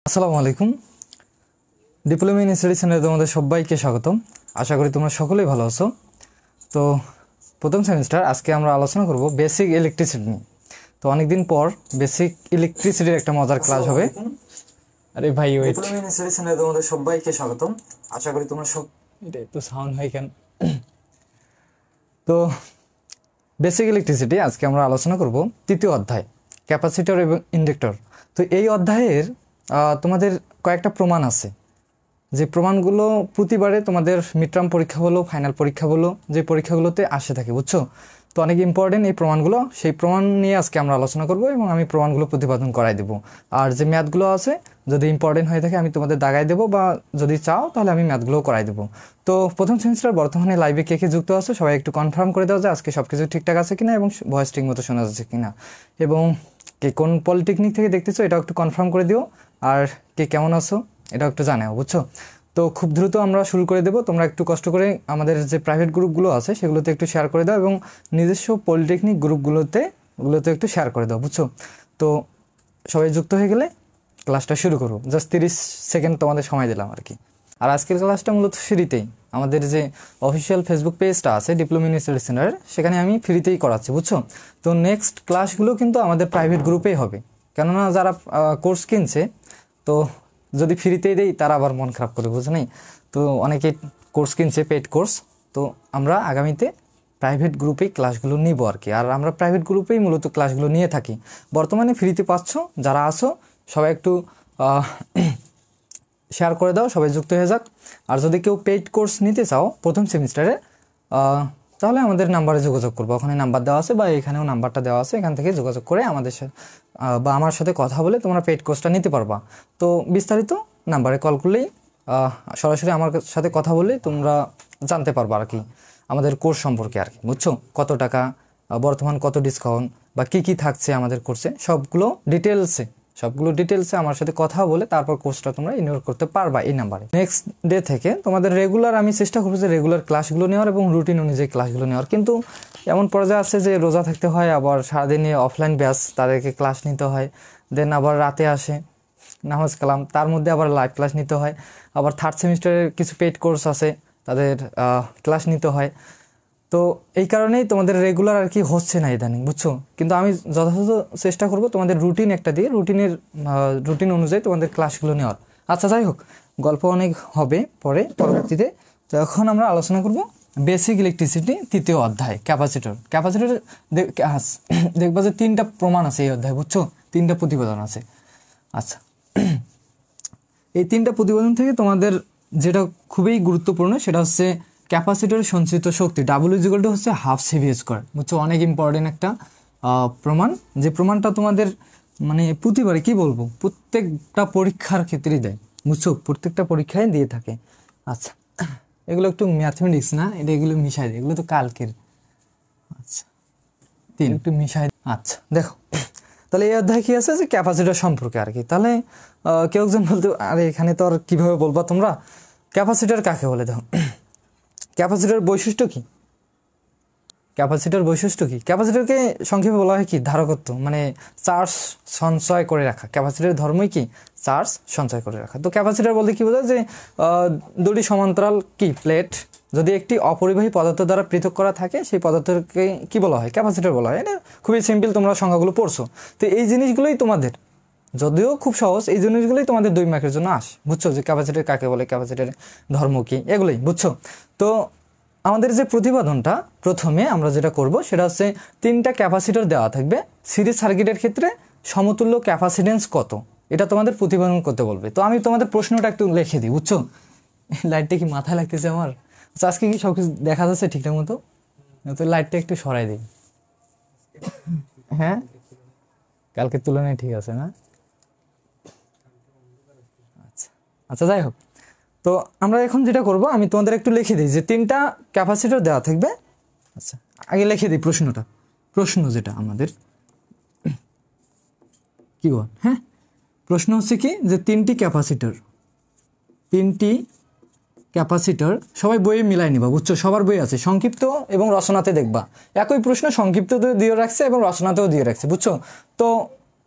আসসালামু আলাইকুম। Diploma in study চ্যানেলে তোমাদের সবাইকে স্বাগতম। আশা করি তোমরা সকলেই ভালো আছো। তো প্রথম সেমিস্টার আজকে আমরা আলোচনা করব বেসিক ইলেকট্রিসিটি নিয়ে। তো অনেকদিন পর বেসিক ইলেকট্রিসিটির একটা মজার ক্লাস হবে। আরে ভাই ওয়েট, ডিপ্লোমা ইন স্টাডি চ্যানেলে তোমাদের সবাইকে স্বাগতম। আশা করি তোমরা সব এটা একটু সাউন্ড হয় কেন। তো বেসিক ইলেকট্রিসিটি আজকে আমরা আলোচনা করব তৃতীয় অধ্যায়, ক্যাপাসিটর এবং ইন্ডাক্টর। তো এই অধ্যায়ের তোমাদের কয়েকটা প্রমাণ আছে, যে প্রমাণগুলো প্রতিবারে তোমাদের মিড টার্ম পরীক্ষা বলো, ফাইনাল পরীক্ষা বলো, যে পরীক্ষাগুলোতে আসে থাকে, বুঝছো। তো অনেক ইম্পর্টেন্ট এই প্রমাণগুলো, সেই প্রমাণ নিয়ে আজকে আমরা আলোচনা করব এবং আমি প্রমাণগুলো প্রতিপাদন করাই দেবো। আর যে ম্যাথগুলো আছে যদি ইম্পর্টেন্ট হয়ে থাকে আমি তোমাদের দাগাই দেবো, বা যদি চাও তাহলে আমি ম্যাথগুলোও করাই দেবো। তো প্রথম সেমিস্টার বর্তমানে লাইভে কে কে যুক্ত আছে সবাই একটু কনফার্ম করে দাও যে আজকে সব কিছু ঠিকঠাক আছে কিনা এবং ভয়েস ঠিক মতো শোনা যাচ্ছে কিনা, এবং কে কোন পলিটেকনিক থেকে দেখতেছো এটাও একটু কনফার্ম করে দিও। আর কে কেমন আছো এটাও একটু জানাও, বুঝছো। তো খুব দ্রুত আমরা শুরু করে দেবো। তোমরা একটু কষ্ট করে আমাদের যে প্রাইভেট গ্রুপগুলো আছে সেগুলোতে একটু শেয়ার করে দাও, এবং নিজস্ব পলিটেকনিক গ্রুপগুলোতে একটু শেয়ার করে দাও, বুঝছো। তো সবাই যুক্ত হয়ে গেলে ক্লাসটা শুরু করবো। জাস্ট 30 সেকেন্ড তোমাদের সময় দিলাম আর কি। আর আজকের ক্লাসটা মূলত ফ্রিতেই, আমাদের যে অফিসিয়াল ফেসবুক পেজটা আছে ডিপ্লোমা ইন স্টাডি সেন্টার, সেখানে আমি ফ্রিতেই করাচ্ছি, বুঝছো। তো নেক্সট ক্লাসগুলো কিন্তু আমাদের প্রাইভেট গ্রুপেই হবে, কেননা যারা কোর্স কিনছে, তো যদি ফ্রিতেই দেই তারা আবার মন খারাপ করে, বুঝছো নাই। তো অনেকে কোর্স কিনছে, পেড কোর্স। তো আমরা আগামীতে প্রাইভেট গ্রুপেই ক্লাসগুলো নিব আর কি। আর আমরা প্রাইভেট গ্রুপেই মূলত ক্লাসগুলো নিয়ে থাকি। বর্তমানে ফ্রিতে পাচ্ছ, যারা আছো সবাই একটু শেয়ার করে দাও, সবাই যুক্ত হয়ে যাক। আর যদি কেউ পেইড কোর্স নিতে চাও প্রথম সেমিস্টারে, তাহলে আমাদের নাম্বারে যোগাযোগ করবো। ওখানে নাম্বার দেওয়া আছে, বা এখানেও নাম্বারটা দেওয়া আছে, এখান থেকে যোগাযোগ করে আমাদের সাথে বা আমার সাথে কথা বলে তোমরা পেইড কোর্সটা নিতে পারবা। তো বিস্তারিত নাম্বারে কল করলেই, সরাসরি আমার সাথে কথা বললেই তোমরা জানতে পারবা আর কি আমাদের কোর্স সম্পর্কে আর কি, বুঝছো। কত টাকা, বর্তমান কত ডিসকাউন্ট, বা কী কী থাকছে আমাদের কোর্সে, সবগুলো ডিটেলসে আমার সাথে কথা বলে তারপর কোর্সটা তোমরা ইনরোল করতে পারবা এই নাম্বারে। নেক্সট ডে থেকে তোমাদের রেগুলার আমি চেষ্টা করবো যে রেগুলার ক্লাসগুলো নেওয়ার এবং রুটিন অনুযায়ী ক্লাসগুলো নেওয়ার। কিন্তু এমন পর্যায়ে আছে যে রোজা থাকতে হয়, আবার সারাদিনে অফলাইন ব্যাচ, তাদেরকে ক্লাস নিতে হয়, দেন আবার রাতে আসে নামাজ কালাম, তার মধ্যে আবার লাইভ ক্লাস নিতে হয়, আবার থার্ড সেমিস্টারের কিছু পেইড কোর্স আছে তাদের ক্লাস নিতে হয়। তো এই কারণেই তোমাদের রেগুলার আর কি হচ্ছে না ইদানিং, বুঝছো। কিন্তু আমি যথাযথ চেষ্টা করব তোমাদের রুটিন একটা দিয়ে, রুটিন অনুযায়ী তোমাদের ক্লাসগুলো নেওয়ার। আচ্ছা, যাই হোক, গল্প অনেক হবে পরবর্তীতে। তো এখন আমরা আলোচনা করব বেসিক ইলেকট্রিসিটি তৃতীয় অধ্যায়, ক্যাপাসিটর। দেখবা যে 3টা প্রমাণ আছে এই অধ্যায়, বুঝছো, 3টা প্রতিবেদন আছে। আচ্ছা, এই 3টা প্রতিবেদন থেকে তোমাদের যেটা খুবই গুরুত্বপূর্ণ সেটা হচ্ছে ক্যাপাসিটরের সঞ্চিত শক্তি W হচ্ছে হাফ CV², বুঝছো। অনেক ইম্পর্টেন্ট একটা প্রমাণ, যে প্রমাণটা তোমাদের মানে প্রতিবারে কি বলবো, প্রত্যেকটা পরীক্ষার ক্ষেত্রেই দেয়, বুঝছো, প্রত্যেকটা পরীক্ষায় দিয়ে থাকে। আচ্ছা, এগুলো একটু ম্যাথমেটিক্স না, এগুলো মিশাই দেয়, এগুলো তো কালকের। আচ্ছা, একটু মিশাই। আচ্ছা, দেখো তাহলে এই অধ্যায় কি আছে, যে ক্যাপাসিটর সম্পর্কে আর কি। তাহলে কেউ একজন বলতে, আরে এখানে তো আর কীভাবে বলবা তোমরা, ক্যাপাসিটর কাকে বলে? দেখো, ক্যাপাসিটর বৈশিষ্ট্য কি? ক্যাপাসিটরকে সংক্ষেপে বলা হয় কি, ধারকত্ব, মানে চার্জ সঞ্চয় করে রাখা। ক্যাপাসিটরের ধর্মই কি, চার্জ সঞ্চয় করে রাখা। তো ক্যাপাসিটর বলতে কি বোঝায়, যে দুটি সমান্তরাল কি প্লেট যদি একটি অপরিবাহী পদার্থ দ্বারা পৃথক করা থাকে, সেই পদার্থকে কি বলা হয়, ক্যাপাসিটর বলা হয়। এটা খুবই সিম্পল, তোমরা সংখ্যাগুলো পড়ছো। তো এই জিনিসগুলোই তোমাদের, যদিও খুব সহজ, এই জিনিসগুলোই তোমাদের 2 মার্কের জন্য আসে, বুঝছো, যে ক্যাপাসিটর কাকে বলে, ক্যাপাসিটরের ধর্ম কি, এগুলোই, বুঝছো। তো আমাদের যে প্রতিপাদনটা প্রথমে আমরা যেটা করব সেটা হচ্ছে 3টা ক্যাপাসিটর দেওয়া থাকবে, সিরিজ সার্কিটের ক্ষেত্রে সমতুল্য ক্যাপাসিটেন্স কত, এটা তোমাদের প্রতিপাদন করতে বলবে। তো আমি তোমাদের প্রশ্নটা একটু লিখে দিই, বুঝছো। লাইটটা কি মাথায় লাগতেছে আমার? আচ্ছা, আজকে কি সব কিছু দেখা যাচ্ছে ঠিকঠাক মতো? তো লাইটটা একটু সরাই দিই। হ্যাঁ, কালকের তুলনায় ঠিক আছে না? আচ্ছা, যাই হোক, তো আমরা এখন যেটা করব, আমি তোমাদের একটু লিখে দিই যে 3টা ক্যাপাসিটর দেওয়া থাকবে। আচ্ছা, আগে লিখে দিই প্রশ্ন যেটা আমাদের কি বল, হ্যাঁ, প্রশ্ন হচ্ছে কি, যে 3টি ক্যাপাসিটর সবাই বইয়ে মিলাই নিবা, বুঝছো, সবার বই আছে, সংক্ষিপ্ত এবং রচনাতে দেখবা একই প্রশ্ন, সংক্ষিপ্ত দিয়ে রাখছে এবং রচনাতেও দিয়ে রাখছে, বুঝছো। তো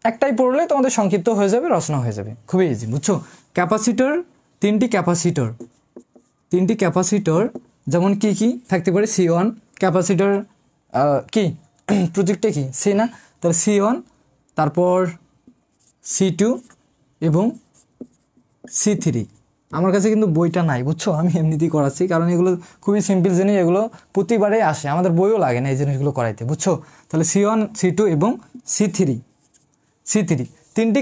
একটাই পড়লে তোমাদের সংক্ষিপ্ত হয়ে যাবে, রচনা হয়ে যাবে, খুবই ইজি, বুঝছো। ক্যাপাসিটর, তিনটি ক্যাপাসিটর যেমন কি কি থাকতে পারে, C1 ক্যাপাসিটর কি প্রতীকটা কি সি না, তাহলে C1, তারপর C2 এবং C3। আমার কাছে কিন্তু বইটা নাই, বুঝছো, আমি এমনিতেই করাচ্ছি, কারণ এগুলো খুবই সিম্পল জিনিস, এগুলো প্রতিবারে আসে, আমাদের বইও লাগে না এই জিনিসগুলো করাইতে, বুঝছো। তাহলে C1, C2 এবং C3, তিনটি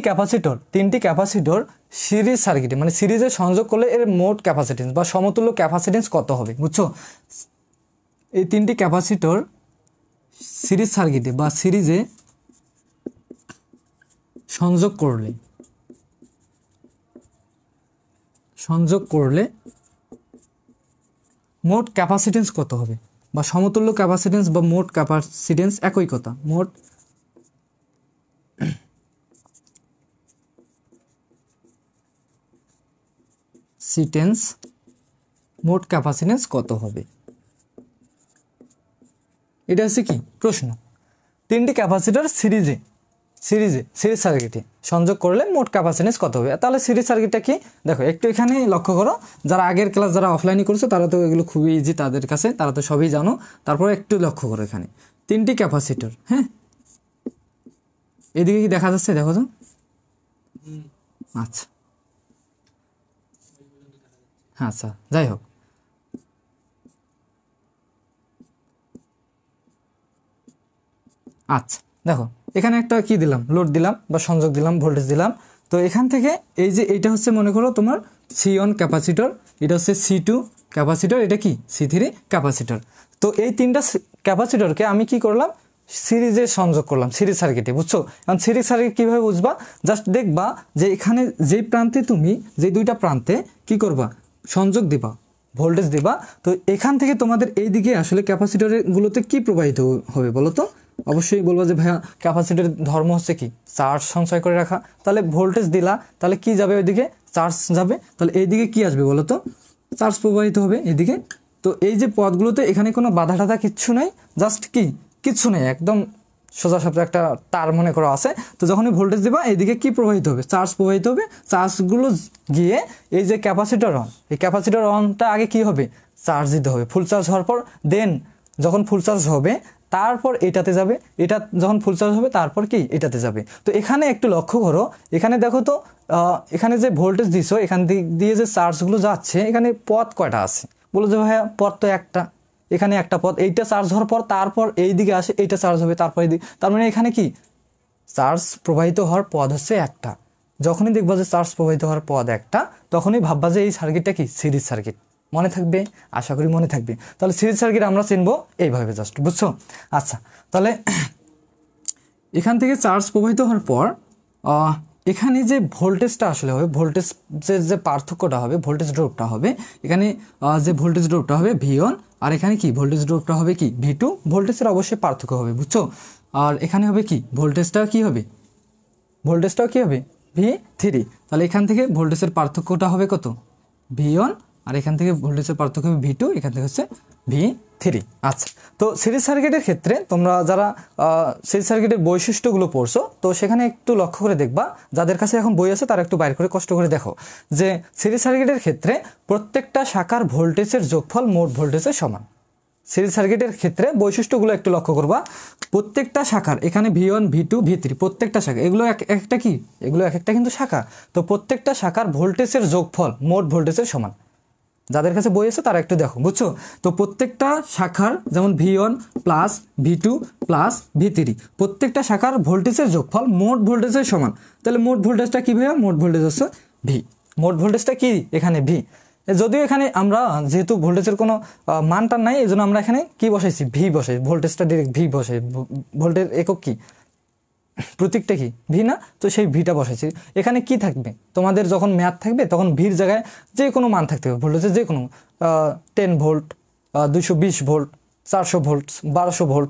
ক্যাপাসিটর সিরিজ সার্কিটে, মানে সিরিজে সংযোগ করলে এর মোট ক্যাপাসিটেন্স বা সমতুল্য ক্যাপাসিটেন্স কত হবে, বুঝছো। এই তিনটি ক্যাপাসিটর সিরিজ সার্কিটে বা সিরিজে সংযোগ করলে মোট ক্যাপাসিটেন্স কত হবে, বা সমতুল্য ক্যাপাসিটেন্স বা মোট ক্যাপাসিটেন্স একই কথা, মোট ক্যাপাসিটেন্স কত হবে, এটা হচ্ছে কি প্রশ্ন। তিনটি ক্যাপাসিটর সিরিজ সার্কিটে সংযোগ করলে মোট ক্যাপাসিটেন্স কত হবে। তাহলে সিরিজ সার্কিটটা কি দেখো, একটু এখানে লক্ষ্য করো, যারা আগের ক্লাস যারা অফলাইনে করছো তারা তো এগুলো খুবই ইজি তাদের কাছে, তারা তো সবই জানো। তারপরে একটু লক্ষ্য করো, এখানে তিনটি ক্যাপাসিটর, হ্যাঁ, এদিকে কি দেখা যাচ্ছে, দেখো তো, আচ্ছা আচ্ছা, যাই হোক, আচ্ছা দেখো এখানে একটা কি দিলাম, লোড দিলাম বা সংযোগ দিলাম, ভোল্টেজ দিলাম। তো এখান থেকে এই যে এইটা হচ্ছে মনে করো তোমার C1 ক্যাপাসিটর, এটা হচ্ছে C2 ক্যাপাসিটর, এটা কি C3 ক্যাপাসিটর। তো এই তিনটা ক্যাপাসিটরকে আমি কি করলাম, সিরিজে সংযোগ করলাম, সিরিজ সার্কিটে, বুঝছো। কারণ সিরিজ সার্কিট কীভাবে বুঝবা, জাস্ট দেখবা যে এখানে যেই প্রান্তে তুমি যে দুইটা প্রান্তে কি করবা, সংযোগ দিবা, ভোল্টেজ দিবা। তো এখান থেকে তোমাদের এই দিকে আসলে ক্যাপাসিটরগুলোতে কি প্রবাহিত হবে বলো তো। অবশ্যই বলবো যে ভাইয়া ক্যাপাসিটরের ধর্ম হচ্ছে কি, চার্জ সঞ্চয় করে রাখা। তাহলে ভোল্টেজ দিলা, তাহলে কি যাবে ওইদিকে, চার্জ যাবে। তাহলে এইদিকে কি আসবে বলো তো, চার্জ প্রবাহিত হবে এইদিকে। তো এই যে পথগুলোতে এখানে কোনো বাধা টাধা কিচ্ছু নাই, জাস্ট কি কিচ্ছু নেই, একদম সোজা সাপটা একটা তার মনে করা আছে। তো যখনই ভোল্টেজ দেবা এইদিকে কি প্রবাহিত হবে, চার্জ প্রবাহিত হবে। চার্জগুলো গিয়ে এই যে ক্যাপাসিটর অন, এই ক্যাপাসিটর অনটা আগে কি হবে, চার্জ দিতে হবে। ফুল চার্জ হওয়ার পর দেন যখন ফুল চার্জ হবে তারপর এটাতে যাবে, এটা যখন ফুল চার্জ হবে তারপর কি এটাতে যাবে। তো এখানে একটু লক্ষ্য করো, এখানে দেখো তো এখানে যে ভোল্টেজ দিছো এখান দিয়ে যে চার্জগুলো যাচ্ছে, এখানে পথ কয়টা আছে বলো যে ভাইয়া, পথ তো একটা, এখানে একটা পথ, এইটা চার্জ হওয়ার পর তারপর এই দিকে আসে, এইটা চার্জ হবে, তারপর এই দিকে, তার মানে এখানে কি চার্জ প্রবাহিত হওয়ার পথ হচ্ছে একটা। যখনই দেখবা যে চার্জ প্রবাহিত হওয়ার পথ একটা, তখনই ভাববা যে এই সার্কিটটা কি সিরিজ সার্কিট। মনে থাকবে, আশা করি মনে থাকবে। তাহলে সিরিজ সার্কিট আমরা চিনবো এইভাবে, জাস্ট, বুঝছো। আচ্ছা, তাহলে এখান থেকে চার্জ প্রবাহিত হওয়ার পর এখানে যে ভোল্টেজটা আসলে হবে, ভোল্টেজের যে পার্থক্যটা হবে, ভোল্টেজ ড্রপটা হবে, এখানে যে ভোল্টেজ ড্রপটা হবে V1, আর এখানে কি ভোল্টেজ ড্রপটা হবে কি V2। ভোল্টেজের অবশ্যই পার্থক্য হবে, বুঝছো। আর এখানে হবে কি ভোল্টেজটাও কি হবে, V3। তাহলে এখান থেকে ভোল্টেজের পার্থক্যটা হবে কত, V1, আর এখান থেকে ভোল্টেজের পার্থক্য হবে V2, এখান থেকে হচ্ছে V3। আচ্ছা, তো সিরিজ সার্কিটের ক্ষেত্রে তোমরা যারা সিরিজ সার্কিটের বৈশিষ্ট্যগুলো পড়ছো, তো সেখানে একটু লক্ষ্য করে দেখবা, যাদের কাছে এখন বই আছে তারা একটু বাইর করে কষ্ট করে দেখো যে সিরিজ সার্কিটের ক্ষেত্রে প্রত্যেকটা শাখার ভোল্টেজের যোগফল মোট ভোল্টেজের সমান। সিরিজ সার্কিটের ক্ষেত্রে বৈশিষ্ট্যগুলো একটু লক্ষ্য করবা, প্রত্যেকটা শাখার, এখানে V1, V2, V3 প্রত্যেকটা শাখা, এগুলো একটা কি, এগুলো এক একটা কিন্তু শাখা। তো প্রত্যেকটা শাখার ভোল্টেজের যোগফল মোট ভোল্টেজের সমান। যাদের কাছে বই আছে তারা একটু দেখো, বুঝছো। তো প্রত্যেকটা শাখার, যেমন V1 plus V2 plus V3, প্রত্যেকটা শাখার ভোল্টেজের যোগফল মোট ভোল্টেজের সমান। তাহলে মোট ভোল্টেজটা কি ভাইয়া, মোট ভোল্টেজ হচ্ছে V। মোট ভোল্টেজটা কি এখানে V। যদিও এখানে আমরা যেহেতু ভোল্টেজের কোনো মানটা নাই, এই জন্য আমরা এখানে কি বসাইছি, V বসাই, ভোল্টেজটা ডিরেক্ট V বসাই। ভোল্টেজ একক কি, প্রতীকটা কি ভি না, তো সেই ভিটা বসাইছি। এখানে কি থাকবে, তোমাদের যখন ম্যাথ থাকবে তখন ভির জায়গায় যে কোনো মান থাকতে হবে, ভোল্টেজের যে কোনো 10 ভোল্ট, 220 ভোল্ট, 400 ভোল্ট, 1200 ভোল্ট,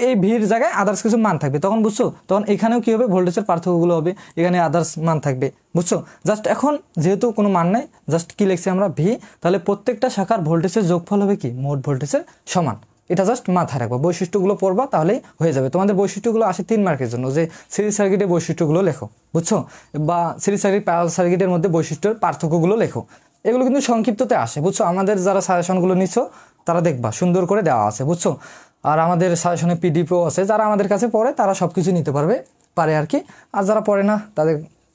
এই ভির জায়গায় আদার্স কিছু মান থাকবে। তখন বুঝছো, তখন এখানেও কি হবে, ভোল্টেজের পার্থক্যগুলো হবে, এখানে আদার্স মান থাকবে, বুঝছো। জাস্ট এখন যেহেতু কোনো মান নাই, জাস্ট কি লিখছি আমরা ভি। তাহলে প্রত্যেকটা শাখার ভোল্টেজের যোগফল হবে কি মোট ভোল্টেজের সমান। এটা জাস্ট মাথায় রাখবা, বৈশিষ্ট্যগুলো পড়বা তাহলেই হয়ে যাবে। তোমাদের বৈশিষ্ট্যগুলো আসে 3 মার্কের জন্য, যে সিরিজ সার্কিটের বৈশিষ্ট্যগুলো লেখো, বুঝছো, বা সিরিজ সার্কিট প্যারালাল সার্কিটের মধ্যে বৈশিষ্ট্যের পার্থক্যগুলো লেখো। এগুলো কিন্তু সংক্ষিপ্ততে আসে, বুঝছো। আমাদের যারা সাজেশনগুলো নিচ্ছ তারা দেখবা সুন্দর করে দেওয়া আছে, বুঝছো। আর আমাদের সাজেশনে পিডিএফও আছে, যারা আমাদের কাছে পড়ে তারা সব কিছু নিতে পারে আর কি। আর যারা পড়ে না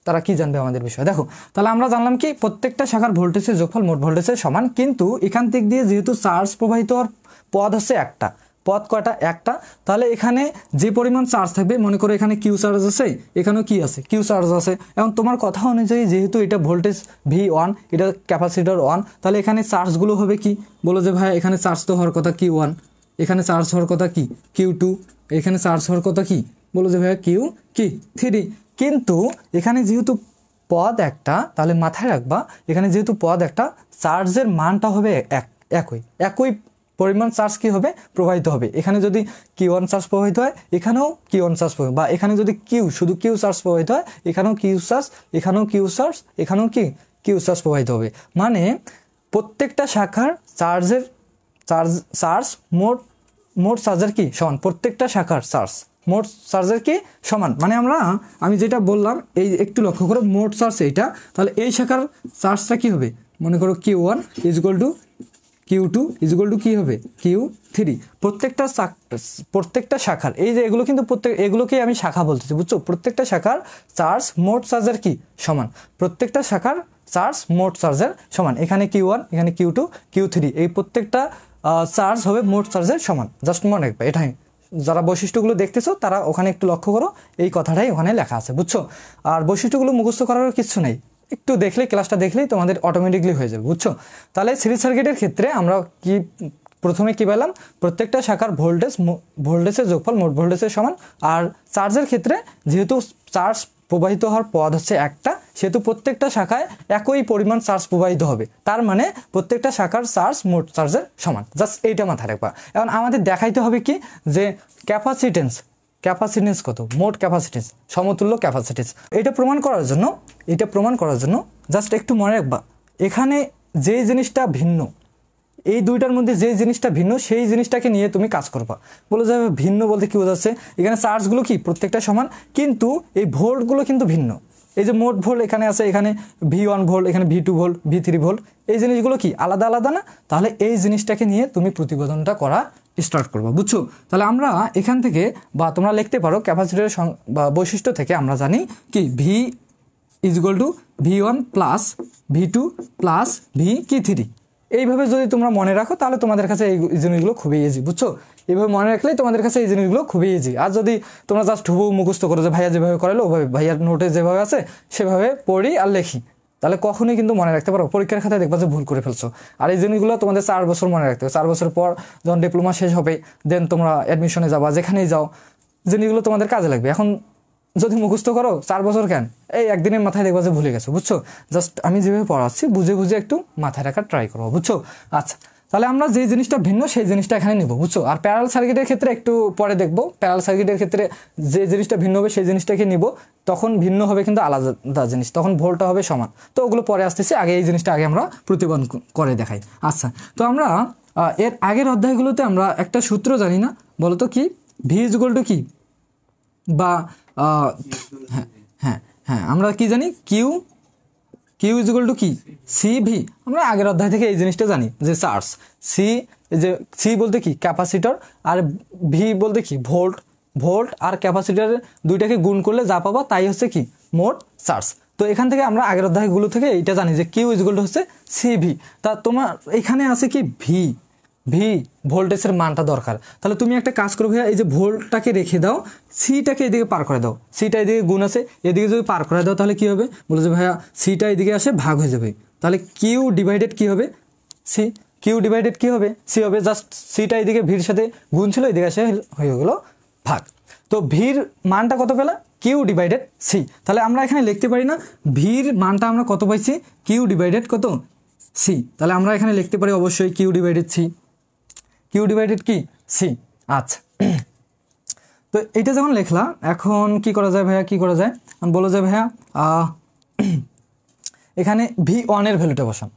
তারা কি জানবে আমাদের বিষয়ে। দেখো, তাহলে আমরা জানলাম কি প্রত্যেকটা শাখার ভোল্টেজের যোগফল মোট ভোল্টেজের সমান, কিন্তু এখান থেকে দিয়ে যেহেতু চার্জ প্রবাহিত হওয়ার পদ হচ্ছে একটা, পদ কয়টা? একটা। তাহলে এখানে যে পরিমাণ চার্জ থাকবে, মনে করো এখানে কিউ চার্জ আছে, এখানেও কি আছে? কিউ চার্জ আছে। এখন তোমার কথা অনুযায়ী যেহেতু এটা ভোল্টেজ V1, এটা ক্যাপাসিটর 1, তাহলে এখানে চার্জগুলো হবে কি? বলো যে ভাই এখানে চার্জ তো হওয়ার কথা Q1, এখানে চার্জ হওয়ার কথা কি Q2, এখানে চার্জ হওয়ার কথা কি? বলো যে ভাইয়া Q3। কিন্তু এখানে যেহেতু পদ একটা, তাহলে মাথায় রাখবা এখানে যেহেতু পদ একটা, চার্জের মানটা হবে একই পরিমাণ চার্জ কি হবে? প্রবাহিত হবে। এখানে যদি Q1 চার্জ প্রবাহিত হয়, এখানেও Q1 চার্জ প্রবাহিত, বা এখানে যদি শুধু কিউ চার্জ প্রবাহিত হয়, এখানেও কিউ চার্জ, এখানেও কিউ চার্জ, এখানেও কিউ চার্জ প্রবাহিত হবে। মানে প্রত্যেকটা শাখার চার্জ মোট চার্জের কি সমান, প্রত্যেকটা শাখার চার্জ মোট চার্জের কি সমান। মানে আমি যেটা বললাম এই একটু লক্ষ্য করো, মোট চার্জ এইটা, তাহলে এই শাখার চার্জটা কি হবে? মনে করো Q1 = Q2 = কি হবে? Q3। প্রত্যেকটা শাখার, এই যে এগুলো কিন্তু এগুলোকেই আমি শাখা বলতেছি, বুঝছো। প্রত্যেকটা শাখার চার্জ মোট চার্জের কি সমান, প্রত্যেকটা শাখার চার্জ মোট চার্জের সমান। এখানে Q1, এখানে Q2, Q3, এই প্রত্যেকটা চার্জ হবে মোট চার্জের সমান। জাস্ট মনে রাখবে এটাই। যারা বৈশিষ্ট্যগুলো দেখতেছো তারা ওখানে একটু লক্ষ্য করো, এই কথাটাই ওখানে লেখা আছে, বুঝছো। আর বৈশিষ্ট্যগুলো মুখস্থ করারও কিছু নেই, একটু দেখলেই, ক্লাসটা দেখলেই তোমাদের অটোমেটিকলি হয়ে যাবে, বুঝছো। তাহলে সিরিজ সার্কিটের ক্ষেত্রে আমরা প্রথমে কি পেলাম? প্রত্যেকটা শাখার ভোল্টেজের যোগফল মোট ভোল্টেজের সমান। আর চার্জের ক্ষেত্রে যেহেতু চার্জ প্রবাহিত হওয়ার পদ হচ্ছে একটা, সেহেতু প্রত্যেকটা শাখায় একই পরিমাণ চার্জ প্রবাহিত হবে, তার মানে প্রত্যেকটা শাখার চার্জ মোট চার্জের সমান। জাস্ট এইটা মাথায় রাখবা। এখন আমাদের দেখাইতে হবে কি, যে ক্যাপাসিটেন্স কত, মোট ক্যাপাসিটেন্স, সমতুল্য ক্যাপাসিটেন্স। এটা প্রমাণ করার জন্য জাস্ট একটু মনে রাখবা, এখানে যে জিনিসটা ভিন্ন, এই দুইটার মধ্যে যে জিনিসটা ভিন্ন, সেই জিনিসটাকে নিয়ে তুমি কাজ করবা। বলে যাবে ভিন্ন বলতে কি বোঝাচ্ছে? এখানে চার্জগুলো কি প্রত্যেকটা সমান, কিন্তু এই ভোল্টগুলো কিন্তু ভিন্ন। এই যে মোট ভোল্ট এখানে আছে, এখানে V1 ভোল্ট, এখানে V2 ভোল্ট, V3 ভোল্ট, এই জিনিসগুলো কি আলাদা না? তাহলে এই জিনিসটাকে নিয়ে তুমি প্রতিবেদনটা করা স্টার্ট করবা, বুঝছো। তাহলে আমরা এখান থেকে, বা তোমরা লিখতে পারো ক্যাপাসিটরের বা বৈশিষ্ট্য থেকে আমরা জানি কি V = V1 + V2 + V3। এইভাবে যদি তোমরা মনে রাখো তাহলে তোমাদের কাছে এই জিনিসগুলো খুবই ইজি, বুঝছো। এইভাবে মনে রাখলেই তোমাদের কাছে এই জিনিসগুলো খুবই ইজি। আর যদি তোমরা জাস্ট হুবহু মুখস্থ করো, যে ভাইয়া যেভাবে করালো ওভাবে, ভাইয়ার নোটে যেভাবে আছে সেভাবে পড়ি আর লেখি, তাহলে কখনোই কিন্তু মনে রাখতে পারো, পরীক্ষার খাতায় দেখবা যে ভুল করে ফেলছো। আর এই জিনিসগুলো তোমাদের 4 বছর মনে রাখতে হবে। 4 বছর পর যখন ডিপ্লোমা শেষ হবে, দেন তোমরা অ্যাডমিশনে যাবা, যেখানেই যাও, জিনিসগুলো তোমাদের কাজে লাগবে। এখন যদি মুখস্থ করো 4 বছর কেন, এই একদিনের মাথায় দেখবা যে ভুলে গেছো, বুঝছো। জাস্ট আমি যেভাবে পড়াচ্ছি বুঝে একটু মাথায় রাখার ট্রাই করবো, বুঝছো। আচ্ছা, তাহলে আমরা যে জিনিসটা ভিন্ন সেই জিনিসটা এখানে নিব, বুঝছো। আর প্যারালাল সার্কিটের ক্ষেত্রে একটু পরে দেখবো, প্যারালাল সার্কিটের ক্ষেত্রে যে জিনিসটা ভিন্ন হবে সেই জিনিসটাকে নিব, তখন ভিন্ন হবে কিন্তু আলাদা জিনিস, তখন ভোল্টটা হবে সমান। তো ওগুলো পরে আসতেছে, আগে এই জিনিসটা আগে আমরা প্রতিপাদন করে দেখাই। আচ্ছা, তো আমরা এর আগের অধ্যায়গুলোতে আমরা একটা সূত্র জানি না, বলতো কি? V = কি, বা হ্যাঁ আমরা কি জানি? কিউ = কি? CV। আমরা আগের অধ্যায় থেকে এই জিনিসটা জানি যে চার্জ, সি বলতে কি? ক্যাপাসিটর, আর ভি বলতে কি? ভোল্ট আর ক্যাপাসিটরের দুইটাকে গুণ করলে যা পাবা তাই হচ্ছে কি? মোট চার্জ। তো এখান থেকে আমরা আগের অধ্যায়গুলো থেকে এইটা জানি যে কিউ = হচ্ছে CV। তা তোমার এখানে আছে কি? ভি ভোল্টেজের মানটা দরকার। তাহলে তুমি একটা কাজ করো ভাইয়া, এই যে ভোল্টটাকে রেখে দাও, সিটাকে এদিকে পার করে দাও, সিটা এদিকে গুণ আছে, এদিকে যদি পার করে দাও তাহলে কি হবে? বলে যে ভাইয়া সিটা এদিকে আসে ভাগ হয়ে যাবে, তাহলে কিউ ডিভাইডেড কি হবে? সি। কিউ ডিভাইডেড কি হবে? সি হবে। জাস্ট সিটা এদিকে ভির সাথে গুণ ছিল, এদিকে আসে হয়ে গেলো ভাগ। তো ভির মানটা কত পেলা? Q divided C. তাহলে আমরা এখানে লিখতে পারি না, ভির মানটা আমরা কত পাইছি? কিউ ডিভাইডেড কত? সি। তাহলে আমরা এখানে লিখতে পারি অবশ্যই Q divided C, Q divided কি? সি। আচ্ছা, তো এইটা যখন লিখলাম, এখন কি করা যায় ভাইয়া? কি করা যায় বলো যে ভাইয়া এখানে V1 এর ভ্যালুটা বসান।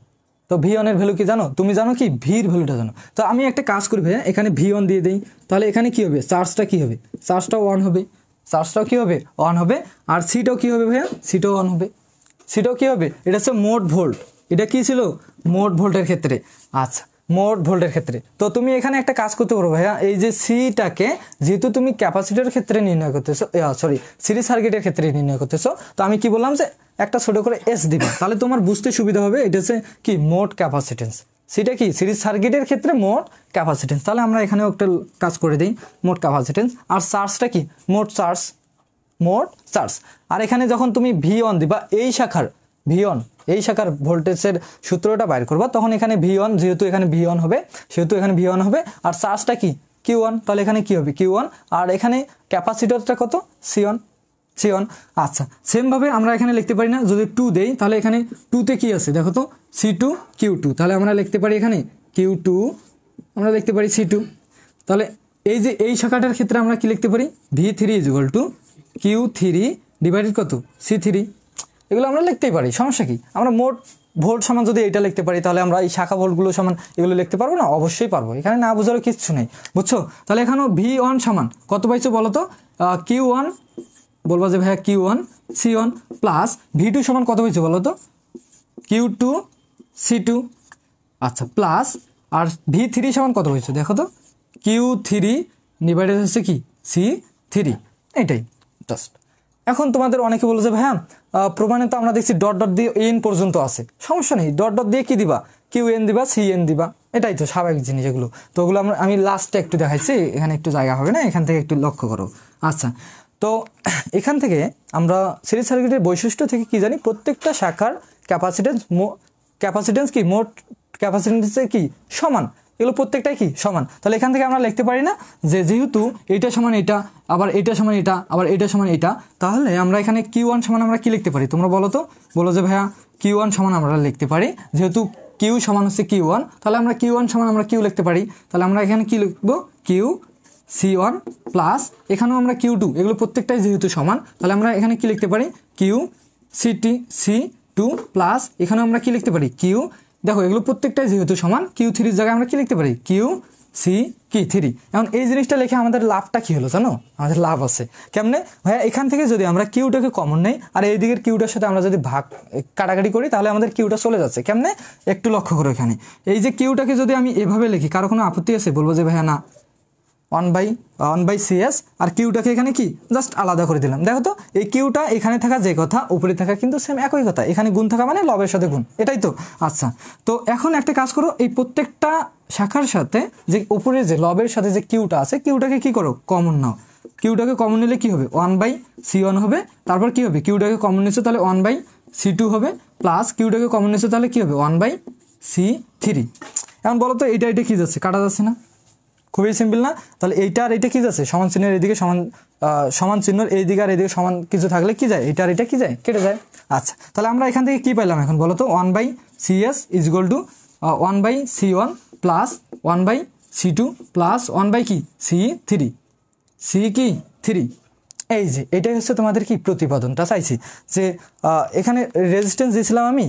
তো তো V1 এর ভ্যালু কি জানো? তুমি জানো কি ভির ভ্যালুটা জানো? তো আমি একটা কাজ করি ভাইয়া, এখানে V1 দিয়ে দেই, তাহলে এখানে কি হবে? চার্জটা কি হবে? চার্জটাও 1 হবে, চার্জটাও কি হবে? 1 হবে। আর সিটাও কি হবে ভাইয়া? সিটাও 1 হবে। সিটাও কি হবে? এটা হচ্ছে মোট ভোল্ট। এটা কি ছিল? মোট ভোল্টের ক্ষেত্রে। আচ্ছা, মোট ভোল্টের ক্ষেত্রে। তো তুমি এখানে একটা কাজ করতে পারো ভাইয়া, এই যে সিটাকে যেহেতু তুমি ক্যাপাসিটরের ক্ষেত্রে নির্ণয় করতেছো, সরি সিরিজ সার্কিটের ক্ষেত্রে নির্ণয় করতেছো, তো আমি কি বললাম যে একটা ছোট করে এস দিবা, তাহলে তোমার বুঝতে সুবিধা হবে। এটা হচ্ছে কি মোট ক্যাপাসিটেন্স। সেটা কি সিরিজ সার্কিটের ক্ষেত্রে মোট ক্যাপাসিটেন্স। তাহলে আমরা এখানেও একটা কাজ করে দিই, মোট ক্যাপাসিটেন্স। আর চার্জটা কি? মোট চার্জ, মোট চার্জ। আর এখানে যখন তুমি V1 দিবা, এই শাখার V1, এই শাখার ভোল্টেজের সূত্রটা বাইর করবা, তখন এখানে V1, যেহেতু এখানে V1 হবে সেহেতু এখানে V1 হবে। আর চার্জটা কি? Q1, তাহলে এখানে কি হবে? Q1। আর এখানে ক্যাপাসিটরটা কত? C1, C1। আচ্ছা, সেমভাবে আমরা এখানে লিখতে পারি না? যদি 2 দেই, তাহলে এখানে 2তে কি আছে দেখো তো? C2 Q2, তাহলে আমরা লিখতে পারি এখানে Q2, আমরা লিখতে পারি C2। তাহলে এই যে এই শাখাটার ক্ষেত্রে আমরা কি লিখতে পারি? V3 = Q3 ডিভাইডেড কত? C3। এগুলো আমরা লিখতেই পারি, সমস্যা কি? আমরা মোট ভোল্ট সমান যদি এটা লিখতে পারি, তাহলে আমরা এই শাখা ভোল্টগুলো সমান এগুলো লিখতে পারবো না? অবশ্যই পারবো, এখানে না বোঝারও কিচ্ছু নেই, বুঝছো? তাহলে এখানেও V1 সমান কত পাইছো বলো তো? Q1, বলবা যে ভাইয়া Q1 C1 প্লাস V2 সমান কত পাইছো বলো তো? Q2 C2। আচ্ছা, প্লাস আর V3 সমান কত হয়েছে দেখো তো? Q3 ডিভাইডেড হচ্ছে কি? C3। এইটাই জাস্ট। এখন তোমাদের অনেকে বলো যে ভাইয়া প্রমাণে তো আমরা দেখছি ডট ডট দিয়ে এন পর্যন্ত আছে, সমস্যা নেই, ডট ডট দিয়ে কি দিবা? QN দিবা, CN দিবা, এটাই তো স্বাভাবিক জিনিস এগুলো। তো ওগুলো আমি লাস্টে একটু দেখাইছি, এখানে একটু জায়গা হবে না, এখান থেকে একটু লক্ষ্য করো। আচ্ছা, তো এখান থেকে আমরা সিরিজ সার্কিটের বৈশিষ্ট্য থেকে কি জানি? প্রত্যেকটা শাখার ক্যাপাসিটেন্স কি? মোট ক্যাপাসিটেন্সে কি? সমান। এগুলো প্রত্যেকটাই কি? সমান। তাহলে এখান থেকে আমরা লিখতে পারি না যে যেহেতু এটা সমান এটা, আবার এটা সমান এটা, আবার এটা সমান এটা, তাহলে আমরা এখানে Q1 সমান আমরা কি লিখতে পারি? তোমরা বলো তো, বলো যে ভাইয়া Q1 সমান আমরা লিখতে পারি, যেহেতু Q সমান হচ্ছে Q1, তাহলে আমরা Q1 সমান আমরা Q লিখতে পারি। তাহলে আমরা এখানে কি লিখবো? Q C1 প্লাস এখানেও আমরা Q2, এগুলো প্রত্যেকটাই যেহেতু সমান, তাহলে আমরা এখানে কি লিখতে পারি? Q C2 প্লাস এখানেও আমরা কি লিখতে পারি? Q, দেখো এগুলো প্রত্যেকটাই যেহেতু সমান, Q3 এর জায়গায় আমরা কি লিখতে পারি? Q C3। এখন এই জিনিসটা লিখে আমাদের লাভটা কি হলো জানো? আমাদের লাভ আছে কেমনে ভাইয়া? এখান থেকে যদি আমরা কিউটাকে কমন নেই, আর এই দিকের কিউটার সাথে আমরা যদি ভাগ কাটাকাটি করি, তাহলে আমাদের কিউটা চলে যাচ্ছে। কেমনে? একটু লক্ষ্য করো এখানে, এই যে কিউটাকে যদি আমি এভাবে লিখি, কারো কোনো আপত্তি আছে? বলবো যে ভাইয়া না, 1/CS, আর কিউটাকে এখানে কি জাস্ট আলাদা করে দিলাম। দেখো তো, এই কিউটা এখানে থাকা যে কথা, উপরে থাকা কিন্তু সেম একই কথা, এখানে গুণ থাকা মানে লবের সাথে গুণ, এটাই তো। আচ্ছা, তো এখন একটা কাজ করো, এই প্রত্যেকটা শাখার সাথে যে উপরে যে লবের সাথে যে কিউটা আছে, কিউটাকে কি করো? কমন নাও। কিউটাকে কমন নিলে কি হবে? 1/C1 হবে। তারপর কি হবে? কিউটাকে কমন নিচ্ছে, তাহলে 1/C2 হবে, প্লাস কিউটাকে কমন নিচ্ছে, তাহলে কি হবে? 1/C3। এখন বলো তো, এটা কি যাচ্ছে? কাটা যাচ্ছে না? খুবই সিম্পল না? তাহলে এইটা আর এটা কি যাচ্ছে? সমান চিহ্নের এইদিকে সমান চিহ্নের এইদিকে আর এইদিকে সমান কিছু থাকলে কি যায়? এটা আর এটা কি যায়? কেটে যায়। আচ্ছা, তাহলে আমরা এখান থেকে কি পাইলাম এখন বলো তো? 1/CS = 1/C1 plus 1/C2 plus 1/কি? C3। কি 3। এই যে এটাই হচ্ছে তোমাদের কি প্রতিপাদনটা চাইছি, যে এখানে রেজিস্ট্যান্স দিয়েছিলাম আমি,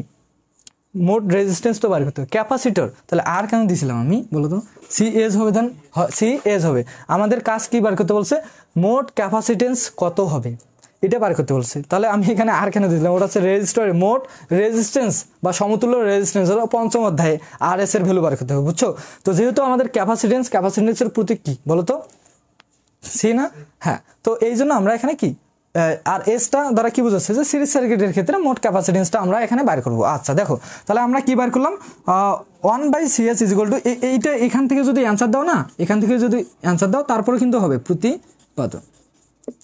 মোট রেজিস্ট্যান্স তো বার করতে হবে। ক্যাপাসিটর তাহলে আর কেন দিয়েছিলাম আমি বলো তো? CS হবে, দেন CS হবে। আমাদের কাজ কি বার করতে বলছে? মোট ক্যাপাসিটেন্স কত হবে এটা বার করতে বলছে। তাহলে আমি এখানে আর কেন দিয়েছিলাম? ওটা হচ্ছে রেজিস্টরের মোট রেজিস্ট্যান্স বা সমতুল্য রেজিস্ট্যান্স হলো 5ম অধ্যায়ে RS এর ভ্যালু বার করতে হবে, বুঝছো? তো যেহেতু আমাদের ক্যাপাসিটেন্সের প্রতীক কি বলো তো? সি না? হ্যাঁ, তো এই জন্য আমরা এখানে কি আর এসটা দ্বারা কি বোঝাচ্ছে? যে সিরিজ সার্কিটের ক্ষেত্রে মোট ক্যাপাসিটেন্সটা আমরা এখানে বার করবো। আচ্ছা, দেখো তাহলে আমরা কি বার করলাম? 1/CS = এইটা, এখান থেকে যদি অ্যান্সার দাও না, এখান থেকে যদি অ্যান্সার দাও, তারপরে কিন্তু হবে প্রতিপাদন,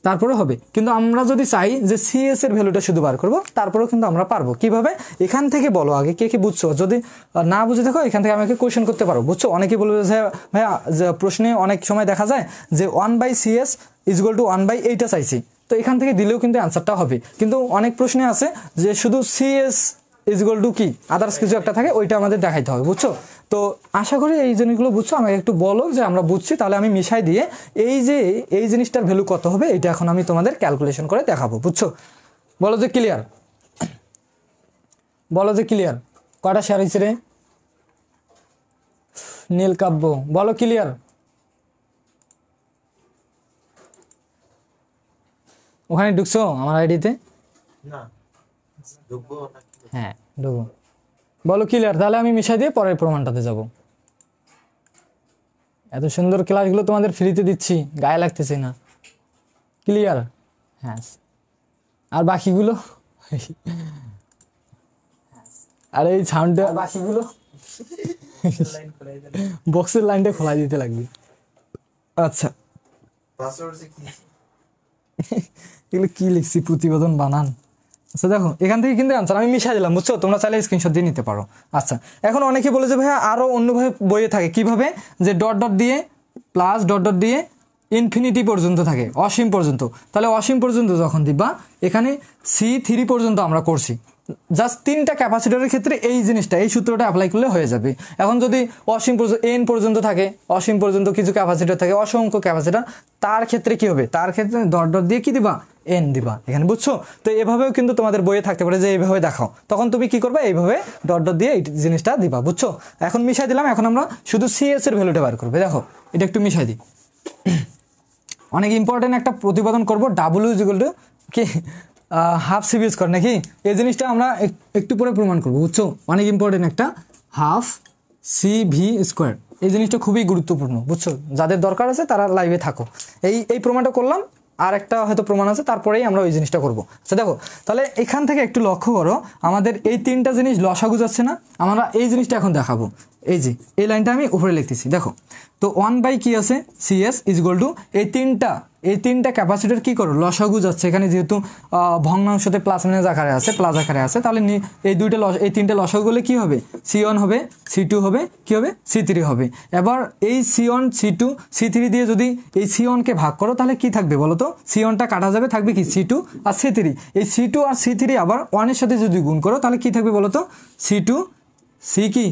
তারপরে হবে। কিন্তু আমরা যদি চাই যে CS এর ভ্যালুটা শুধু বার করবো, তারপরেও কিন্তু আমরা পারবো। কিভাবে? এখান থেকে বলো আগে কে কি বুঝছো? যদি না বুঝে থাকো, এখান থেকে আমাকে কোয়েশ্চেন করতে পারো, বুঝছো? অনেকে বলবে যে ভাইয়া প্রশ্নে অনেক সময় দেখা যায় যে 1/CS = 1/এইটা চাইছি, তো এখান থেকে দিলেও কিন্তু অ্যান্সারটা হবে। কিন্তু অনেক প্রশ্নে আছে যে শুধু CS = কি আদার্স কিছু একটা থাকে, ওইটা আমাদের দেখাইতে হবে, বুঝছো? তো আশা করি এই জিনিসগুলো বুঝছো। আমাকে একটু বলো যে আমরা বুঝছি, তাহলে আমি মিশাই দিয়ে এই জিনিসটার ভ্যালু কত হবে, এটা এখন আমি তোমাদের ক্যালকুলেশন করে দেখাবো, বুঝছো? বলো যে ক্লিয়ার, বলো যে ক্লিয়ার। কয়টা শেয়ার হয়েছে রে? নীলকাব্য, বলো ক্লিয়ার। ওখানে ঢুকছো আমার আইডিতে? না ঢুকবো না। হ্যাঁ ঢুকো, বলো ক্লিয়ার, তাহলে আমি মিশাই দিয়ে পরের প্রমাণটাতে যাব। এত সুন্দর ক্লাসগুলো তোমাদের ফ্রিতে দিচ্ছি, গায়ে লাগতেছে না। ক্লিয়ার? হ্যাঁ। আর বাকিগুলো আর এই সাউন্ডটা, বাকিগুলো বক্সের লাইনটা খোলা দিতে লাগবে। আচ্ছা এগুলো কি লিখছি, প্রতিবেদন বানান। আচ্ছা দেখো এখান থেকে কিন্তু আনসার আমি মিশাই দিলাম, বুঝছো? তোমরা চাইলে স্ক্রিনশট দিয়ে নিতে পারো। আচ্ছা এখন অনেকে বলে যে ভাইয়া আরো অন্যভাবে বইয়ে থাকে, কিভাবে? যে ডট ডট দিয়ে প্লাস ডট ডট দিয়ে ইনফিনিটি পর্যন্ত থাকে, অসীম পর্যন্ত। তাহলে অসীম পর্যন্ত যখন দিবা, এখানে C3 পর্যন্ত আমরা করছি, জাস্ট 3টা ক্যাপাসিটরের ক্ষেত্রে এই জিনিসটা, এই সূত্রটা অ্যাপ্লাই করলে হয়ে যাবে। এখন যদি অসীম পর্যন্ত n পর্যন্ত থাকে, অসীম পর্যন্ত কিছু ক্যাপাসিটর থাকে, অসংখ্য ক্যাপাসিটর, তার ক্ষেত্রে কি হবে? তার ক্ষেত্রে ডট ডট দিয়ে কি দিবা? n দিবা এখানে, বুঝছো? তো এভাবেও কিন্তু তোমাদের বইয়ে থাকতে পারে যে এইভাবে দেখাও, তখন তুমি কি করবে? এইভাবে ডট ডট দিয়ে এই জিনিসটা দিবা, বুঝছো? এখন মিশাই দিলাম, এখন আমরা শুধু CS এর ভ্যালুটা বার করবে। দেখো এটা একটু মিশাই দিই, অনেক ইম্পর্টেন্ট একটা প্রতিপাদন করবো, W কি হাফ সিভি স্কোয়ার নাকি, এই জিনিসটা আমরা একটু পরে প্রমাণ করবো, বুঝছো? অনেক ইম্পর্টেন্ট একটা হাফ CV স্কোয়ার, এই জিনিসটা খুবই গুরুত্বপূর্ণ, বুঝছো? যাদের দরকার আছে তারা লাইভে থাকো। এই প্রমাণটা করলাম, আর একটা হয়তো প্রমাণ আছে, তারপরেই আমরা ওই জিনিসটা করবো। আচ্ছা দেখো, তাহলে এখান থেকে একটু লক্ষ্য করো, আমাদের এই 3টা জিনিস লসাগু যাচ্ছে না, আমরা এই জিনিসটা এখন দেখাবো। এই যে এই লাইনটা আমি উপরে লিখতেছি, দেখো তো 1 কি আছে CS ইজ ইকুয়াল টু এই তিনটা ক্যাপাসিটর কি করো? লসাগু যাচ্ছে এখানে, যেহেতু ভগ্নাংশতে প্লাস মাইনাস আকারে আছে, প্লাস আকারে আছে, তাহলে এই 3টে লসাগু হলে কি হবে? C1 হবে, C2 হবে, কি হবে? C3 হবে। এবার এই C1 C2 C3 দিয়ে যদি এই C1 কে ভাগ করো, তাহলে কি থাকবে বলো তো? C1টা কাটা যাবে, থাকবে কি? C2 আর C3। এই C2 আর C3 আবার 1 এর সাথে যদি গুণ করো, তাহলে কি থাকবে বলো তো? C2 C কি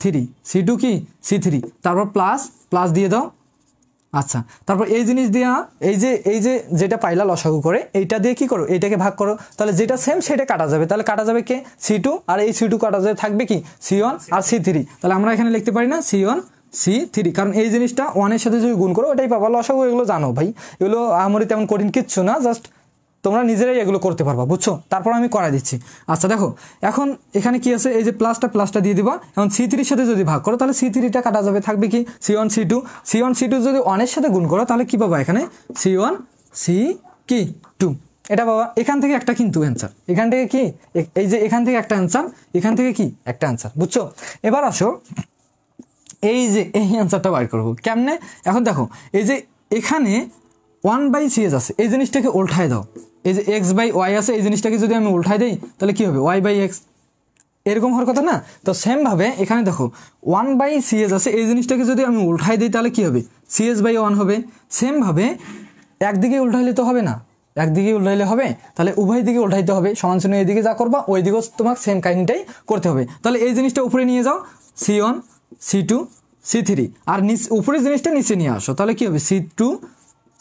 3, C2 কি C3, তারপর প্লাস দিয়ে দাও। আচ্ছা তারপর এই জিনিস দিয়া এই যে যেটা পাইলা লসাগু করে, এইটা দিয়ে কি করো? এইটাকে ভাগ করো, তাহলে যেটা সেম সেটা কাটা যাবে, তাহলে কাটা যাবে কে? C2, আর এই C2 কাটা যাবে, থাকবে কি? C1 আর C3। তাহলে আমরা এখানে লিখতে পারি না C1 C3, কারণ এই জিনিসটা 1 এর সাথে যদি গুণ করো ওটাই পাবা লসাগু। এগুলো জানো ভাই, এগুলো আমরি তেমন কঠিন কিচ্ছু না, জাস্ট তোমরা নিজেরাই এগুলো করতে পারবা, বুঝছো? তারপর আমি করাই দিচ্ছি। আচ্ছা দেখো এখন এখানে কি আছে? এই যে প্লাসটা দিয়ে দিবা। এখন C3 সাথে যদি ভাগ করো, তাহলে C3টা কাটা যাবে, থাকবে কি? C1 C2 যদি 1 এর সাথে গুণ করো, তাহলে কি পাবা? এখানে C1 C2, এটা পাবা। এখান থেকে একটা কিন্তু অ্যান্সার, এখান থেকে কি এই যে এখান থেকে একটা অ্যান্সার, এখান থেকে কি একটা অ্যান্সার, বুঝছো? এবার আসো এই যে এই অ্যান্সারটা বার করবো কেমনে? এখন দেখো এই যে এখানে 1/CS আছে, এই জিনিসটাকে উল্টায় দাও। এই যে x/y আছে, এই জিনিসটাকে যদি আমি উল্টাই দিই, তাহলে কি হবে? y/x, এরকম হওয়ার কথা না? তো সেম ভাবে এখানে দেখো 1/CS আছে, এই জিনিসটাকে যদি আমি উল্টাই দিই, তাহলে কি হবে? CS/1 হবে। সেম ভাবে একদিকে উল্টাইলে তো হবে না, একদিকে উল্টাইলে হবে, তাহলে উভয় দিকে উল্টাইতে হবে। সমান চিহ্ন এইদিকে যা করবা ওই দিকেও তোমাকে সেম কাহিনীটাই করতে হবে। তাহলে এই জিনিসটা উপরে নিয়ে যাও, C1 C2 C3, আর উপরের জিনিসটা নিচে নিয়ে আসো, তাহলে কি হবে? C2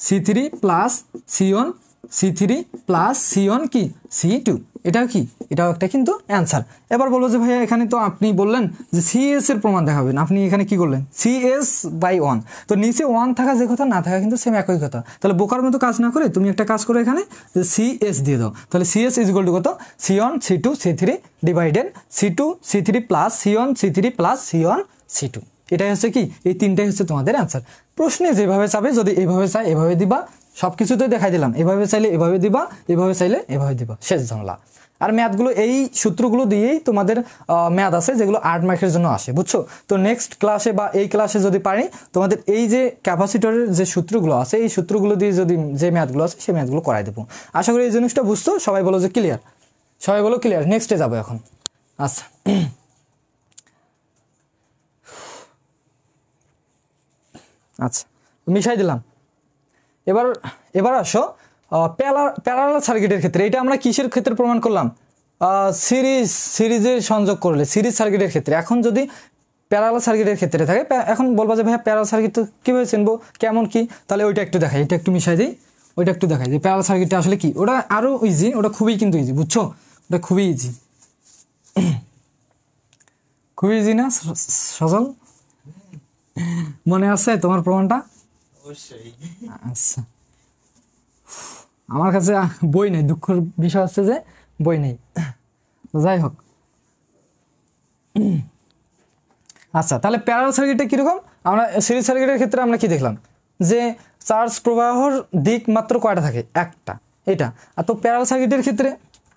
C3 plus C1 C3 plus C1 কি C2, এটাও কি? এটাও একটা কিন্তু অ্যান্সার। এবার বলো যে ভাইয়া এখানে তো আপনি বললেন যে CS এর প্রমাণ দেখাবেন, আপনি এখানে কি করলেন? CS/1, তো নিচে 1 থাকা যে কথা, না থাকা কিন্তু সেম একই কথা। তাহলে বোকার মতো কাজ না করে তুমি একটা কাজ করো, এখানে যে CS দিয়ে দাও, তাহলে CS ইজ ইকুয়াল টু কত? C1 C2 C3 divided C2 C3 plus C1 C3 plus C1 C2। এটাই হচ্ছে কি? এই 3টাই হচ্ছে তোমাদের অ্যান্সার। প্রশ্নে যেভাবে চাবে, যদি এভাবে চাই এভাবে দিবা, সব কিছুতেই দেখাই দিলাম। এভাবে চাইলে এভাবে দিবা, এভাবে চাইলে এভাবে দিবা, শেষ ঝামেলা। আর ম্যাথগুলো এই সূত্রগুলো দিয়েই তোমাদের ম্যাথ আছে, যেগুলো 8 মার্কের জন্য আসে, বুঝছো? তো নেক্সট ক্লাসে বা এই ক্লাসে যদি পারি, তোমাদের এই যে ক্যাপাসিটরের যে সূত্রগুলো আছে, এই সূত্রগুলো দিয়ে যদি যে ম্যাথগুলো আছে সেই ম্যাথগুলো করাই দেবো। আশা করি এই জিনিসটা বুঝতো। সবাই বলো যে ক্লিয়ার, সবাই বলো ক্লিয়ার। নেক্সটে যাবো এখন। আচ্ছা আচ্ছা মিশাই দিলাম। এবার আসো প্যারালাল সার্কিটের ক্ষেত্রে। এটা আমরা কিসের ক্ষেত্রে প্রমাণ করলাম? সিরিজের সংযোগ করলে, সিরিজ সার্কিটের ক্ষেত্রে। এখন যদি প্যারালাল সার্কিটের ক্ষেত্রে থাকে, এখন বলবা যে ভাইয়া প্যারালাল সার্কিট তো কীভাবে চিনবো, কেমন কি? তাহলে ওইটা একটু দেখাই, এটা একটু মিশাই দিই, ওইটা একটু দেখাই যে প্যারালাল সার্কিটটা আসলে কি। ওটা আরও ইজি, ওটা খুবই কিন্তু ইজি, বুঝছো? ওটা খুবই ইজি, খুবই ইজি না সজল? মনে আছে তোমার প্রমাণটা? অবশ্যই। আচ্ছা, আমার কাছে বই নেই, দুঃখের বিষয় হচ্ছে যে বই নেই। তো যাই হোক, আচ্ছা তাহলে প্যারালাল সার্কিটটা কীরকম? আমরা সিরিজ সার্কিটের ক্ষেত্রে আমরা কি দেখলাম যে চার্জ প্রবাহর দিক মাত্র কয়টা থাকে? একটা, এটা। আর তো প্যারালাল সার্কিটের ক্ষেত্রে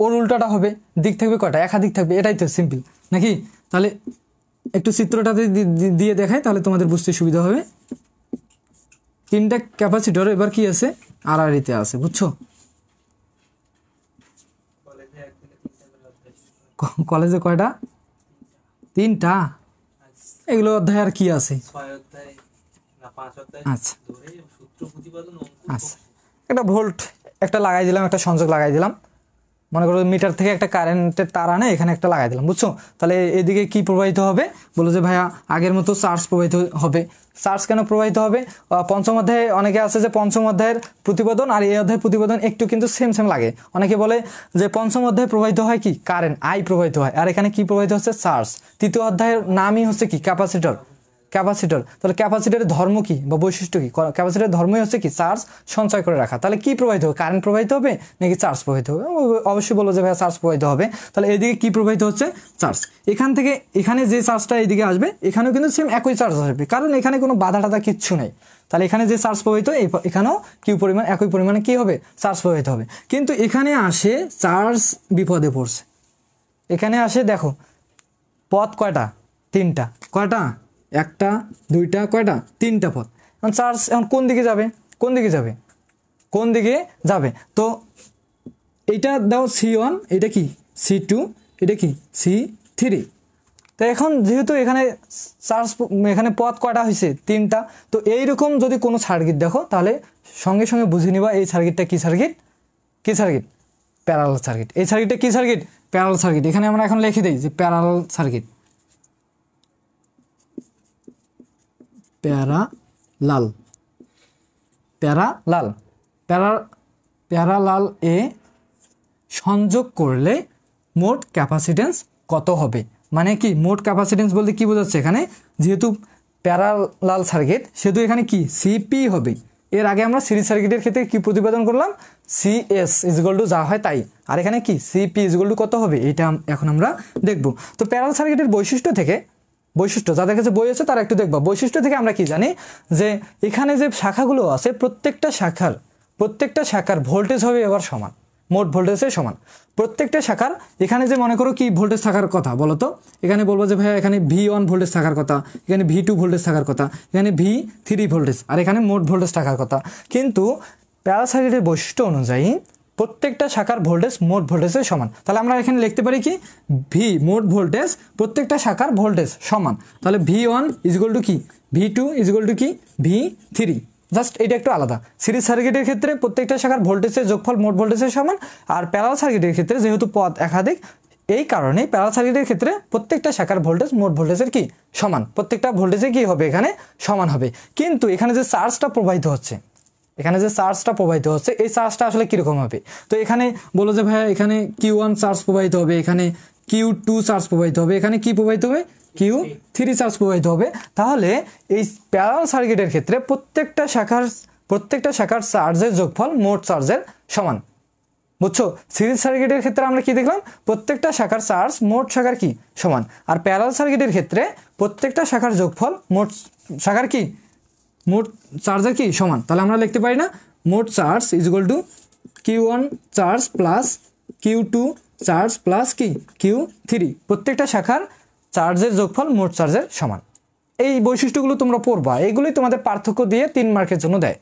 ওর উল্টাটা হবে, দিক থাকবে কয়টা? একাধিক থাকবে। এটাই তো সিম্পল নাকি? তাহলে একটু চিত্রটাতে দিয়ে দেখাই, তাহলে তোমাদের বুঝতে সুবিধা হবে। তিনটা ক্যাপাসিটর এবার কি আছে? আড়াআড়িতে আছে, বুঝছো? কলেজে এক থেকে তিনটা করে অধ্যায়। কলেজে কয়টা? তিনটা। এগুলো অধ্যায় আর কি আছে? 6 অধ্যায় না 5 অধ্যায় আচ্ছা ধরে সূত্র প্রতিপাদন অঙ্ক। আচ্ছা, একটা ভোল্ট একটা লাগাই দিলাম, একটা সংযোগ লাগাই দিলাম, মনে করো মিটার থেকে একটা কারেন্টের তার আনে এখানে একটা লাগাই দিলাম, বুঝছো? তাহলে এদিকে কি প্রবাহিত হবে? বলো যে ভাইয়া আগের মতো চার্জ প্রবাহিত হবে। চার্জ কেন প্রবাহিত হবে? পঞ্চম অধ্যায়ে অনেকে আছে যে পঞ্চম অধ্যায়ের প্রতিপাদন আর এই অধ্যায়ের প্রতিপাদন একটু কিন্তু সেম সেম লাগে। অনেকে বলে যে পঞ্চম অধ্যায়ে প্রবাহিত হয় কি? কারেন্ট, আই প্রবাহিত হয়, আর এখানে কি প্রবাহিত হচ্ছে? চার্জ। তৃতীয় অধ্যায়ের নামই হচ্ছে কি? ক্যাপাসিটর। ক্যাপাসিটর। তাহলে ক্যাপাসিটরের ধর্ম কি বা বৈশিষ্ট্য কি? ক্যাপাসিটরের ধর্মই হচ্ছে কি? চার্জ সঞ্চয় করে রাখা। তাহলে কি প্রবাহিত হবে? কারেন্ট প্রবাহিত হবে নাকি চার্জ প্রবাহিত হবে? অবশ্যই বলো যে ভাইয়া চার্জ প্রবাহিত হবে। তাহলে এইদিকে কি প্রবাহিত হচ্ছে? চার্জ। এখান থেকে এখানে যে চার্জটা এইদিকে আসবে এখানেও কিন্তু সেম একই চার্জ আসবে, কারণ এখানে কোনো বাধা টাধা কিচ্ছু নেই। তাহলে এখানে যে চার্জ প্রবাহিত এখানেও কিউ পরিমাণ একই পরিমাণে কি হবে? চার্জ প্রবাহিত হবে। কিন্তু এখানে আসে চার্জ বিপদে পড়ছে। এখানে আসে দেখো পথ কয়টা? তিনটা। কয়টা? একটা, দুইটা, কয়টা? তিনটা পথ। এখন চার্জ এখন কোন দিকে যাবে? কোন দিকে যাবে? কোন দিকে যাবে? তো এইটা দাও C1, এটা কি C2, এটা কি C3। তো এখন যেহেতু এখানে চার্জ এখানে পথ কয়টা হয়েছে? তিনটা। তো এইরকম যদি কোনো সার্কিট দেখো তাহলে সঙ্গে সঙ্গে বুঝে নিবা এই সার্কিটটা কি সার্কিট? কি সার্কিট? Parallel circuit. এই সার্কিটটা কি সার্কিট? Parallel circuit. এখানে আমরা এখন লিখে দিই যে parallel circuit. Parallel, parallel, parallel এ সংযোগ করলে মোট ক্যাপাসিটেন্স কত হবে? মানে কি মোট ক্যাপাসিটেন্স বলতে কি বোঝাচ্ছে? এখানে যেহেতু প্যারালাল সার্কিট সেহেতু এখানে কি সিপি হবে। এর আগে আমরা সিরিজ সার্কিটের ক্ষেত্রে কি প্রতিপাদন করলাম? সিএস ইজগল টু যা হয় তাই। আর এখানে কি সিপি ইজগল টু কত হবে? এটা এখন আমরা দেখব। তো প্যারালাল সার্কিটের বৈশিষ্ট্য থেকে, বৈশিষ্ট্য যাদের কাছে বই আছে তারা একটু দেখবা। বৈশিষ্ট্য থেকে আমরা কি জানি যে এখানে যে শাখাগুলো আছে প্রত্যেকটা শাখার ভোল্টেজ হবে এবার সমান, মোট ভোল্টেজের সমান। প্রত্যেকটা শাখার এখানে যে মনে করো কি ভোল্টেজ থাকার কথা বলো তো? এখানে বলবো যে ভাইয়া এখানে V1 ভোল্টেজ থাকার কথা, এখানে V2 ভোল্টেজ থাকার কথা, এখানে V3 ভোল্টেজ, আর এখানে মোট ভোল্টেজ থাকার কথা। কিন্তু প্যারালাল সার্কিটের বৈশিষ্ট্য অনুযায়ী প্রত্যেকটা শাখার ভোল্টেজ মোট ভোল্টেজের সমান। তাহলে আমরা এখানে লিখতে পারি কি ভি মোট ভোল্টেজ প্রত্যেকটা শাখার ভোল্টেজ সমান। তাহলে V1 ইজগল টু কি? V2 ইজগল টু কি? V3। জাস্ট এটা একটু আলাদা। সিরিজ সার্কিটের ক্ষেত্রে প্রত্যেকটা শাখার ভোল্টেজের যোগফল মোট ভোল্টেজের সমান, আর প্যারালাল সার্কিটের ক্ষেত্রে যেহেতু পথ একাধিক এই কারণে প্যারালাল সার্কিটের ক্ষেত্রে প্রত্যেকটা শাখার ভোল্টেজ মোট ভোল্টেজের কি সমান, প্রত্যেকটা ভোল্টেজে কি হবে এখানে সমান হবে। কিন্তু এখানে যে চার্জটা প্রবাহিত হচ্ছে, এখানে যে চার্জটা প্রবাহিত হচ্ছে এই চার্জটা আসলে কিরকম হবে? তো এখানে বলো যে ভাইয়া এখানে Q1 চার্জ প্রবাহিত হবে, এখানে Q2 চার্জ প্রবাহিত হবে, এখানে কি প্রবাহিত হবে? Q3 চার্জ প্রবাহিত হবে। তাহলে এই প্যারালাল সার্কিটের ক্ষেত্রে প্রত্যেকটা শাখার চার্জের যোগফল মোট চার্জের সমান, বুঝছো? সিরিজ সার্কিটের ক্ষেত্রে আমরা কি দেখলাম? প্রত্যেকটা শাখার চার্জ মোট শাখার কি সমান, আর প্যারালাল সার্কিটের ক্ষেত্রে প্রত্যেকটা শাখার যোগফল মোট শাখার কি মোট চার্জের কি সমান। তাহলে আমরা লিখতে পারি না মোট charge equal two Q1 charge plus Q2 charge plus কি Q3, প্রত্যেকটা শাখার চার্জের যোগফল মোট চার্জের সমান। এই বৈশিষ্ট্যগুলো তোমরা পড়বা, এগুলোই তোমাদের পার্থক্য দিয়ে 3 মার্কের জন্য দেয়,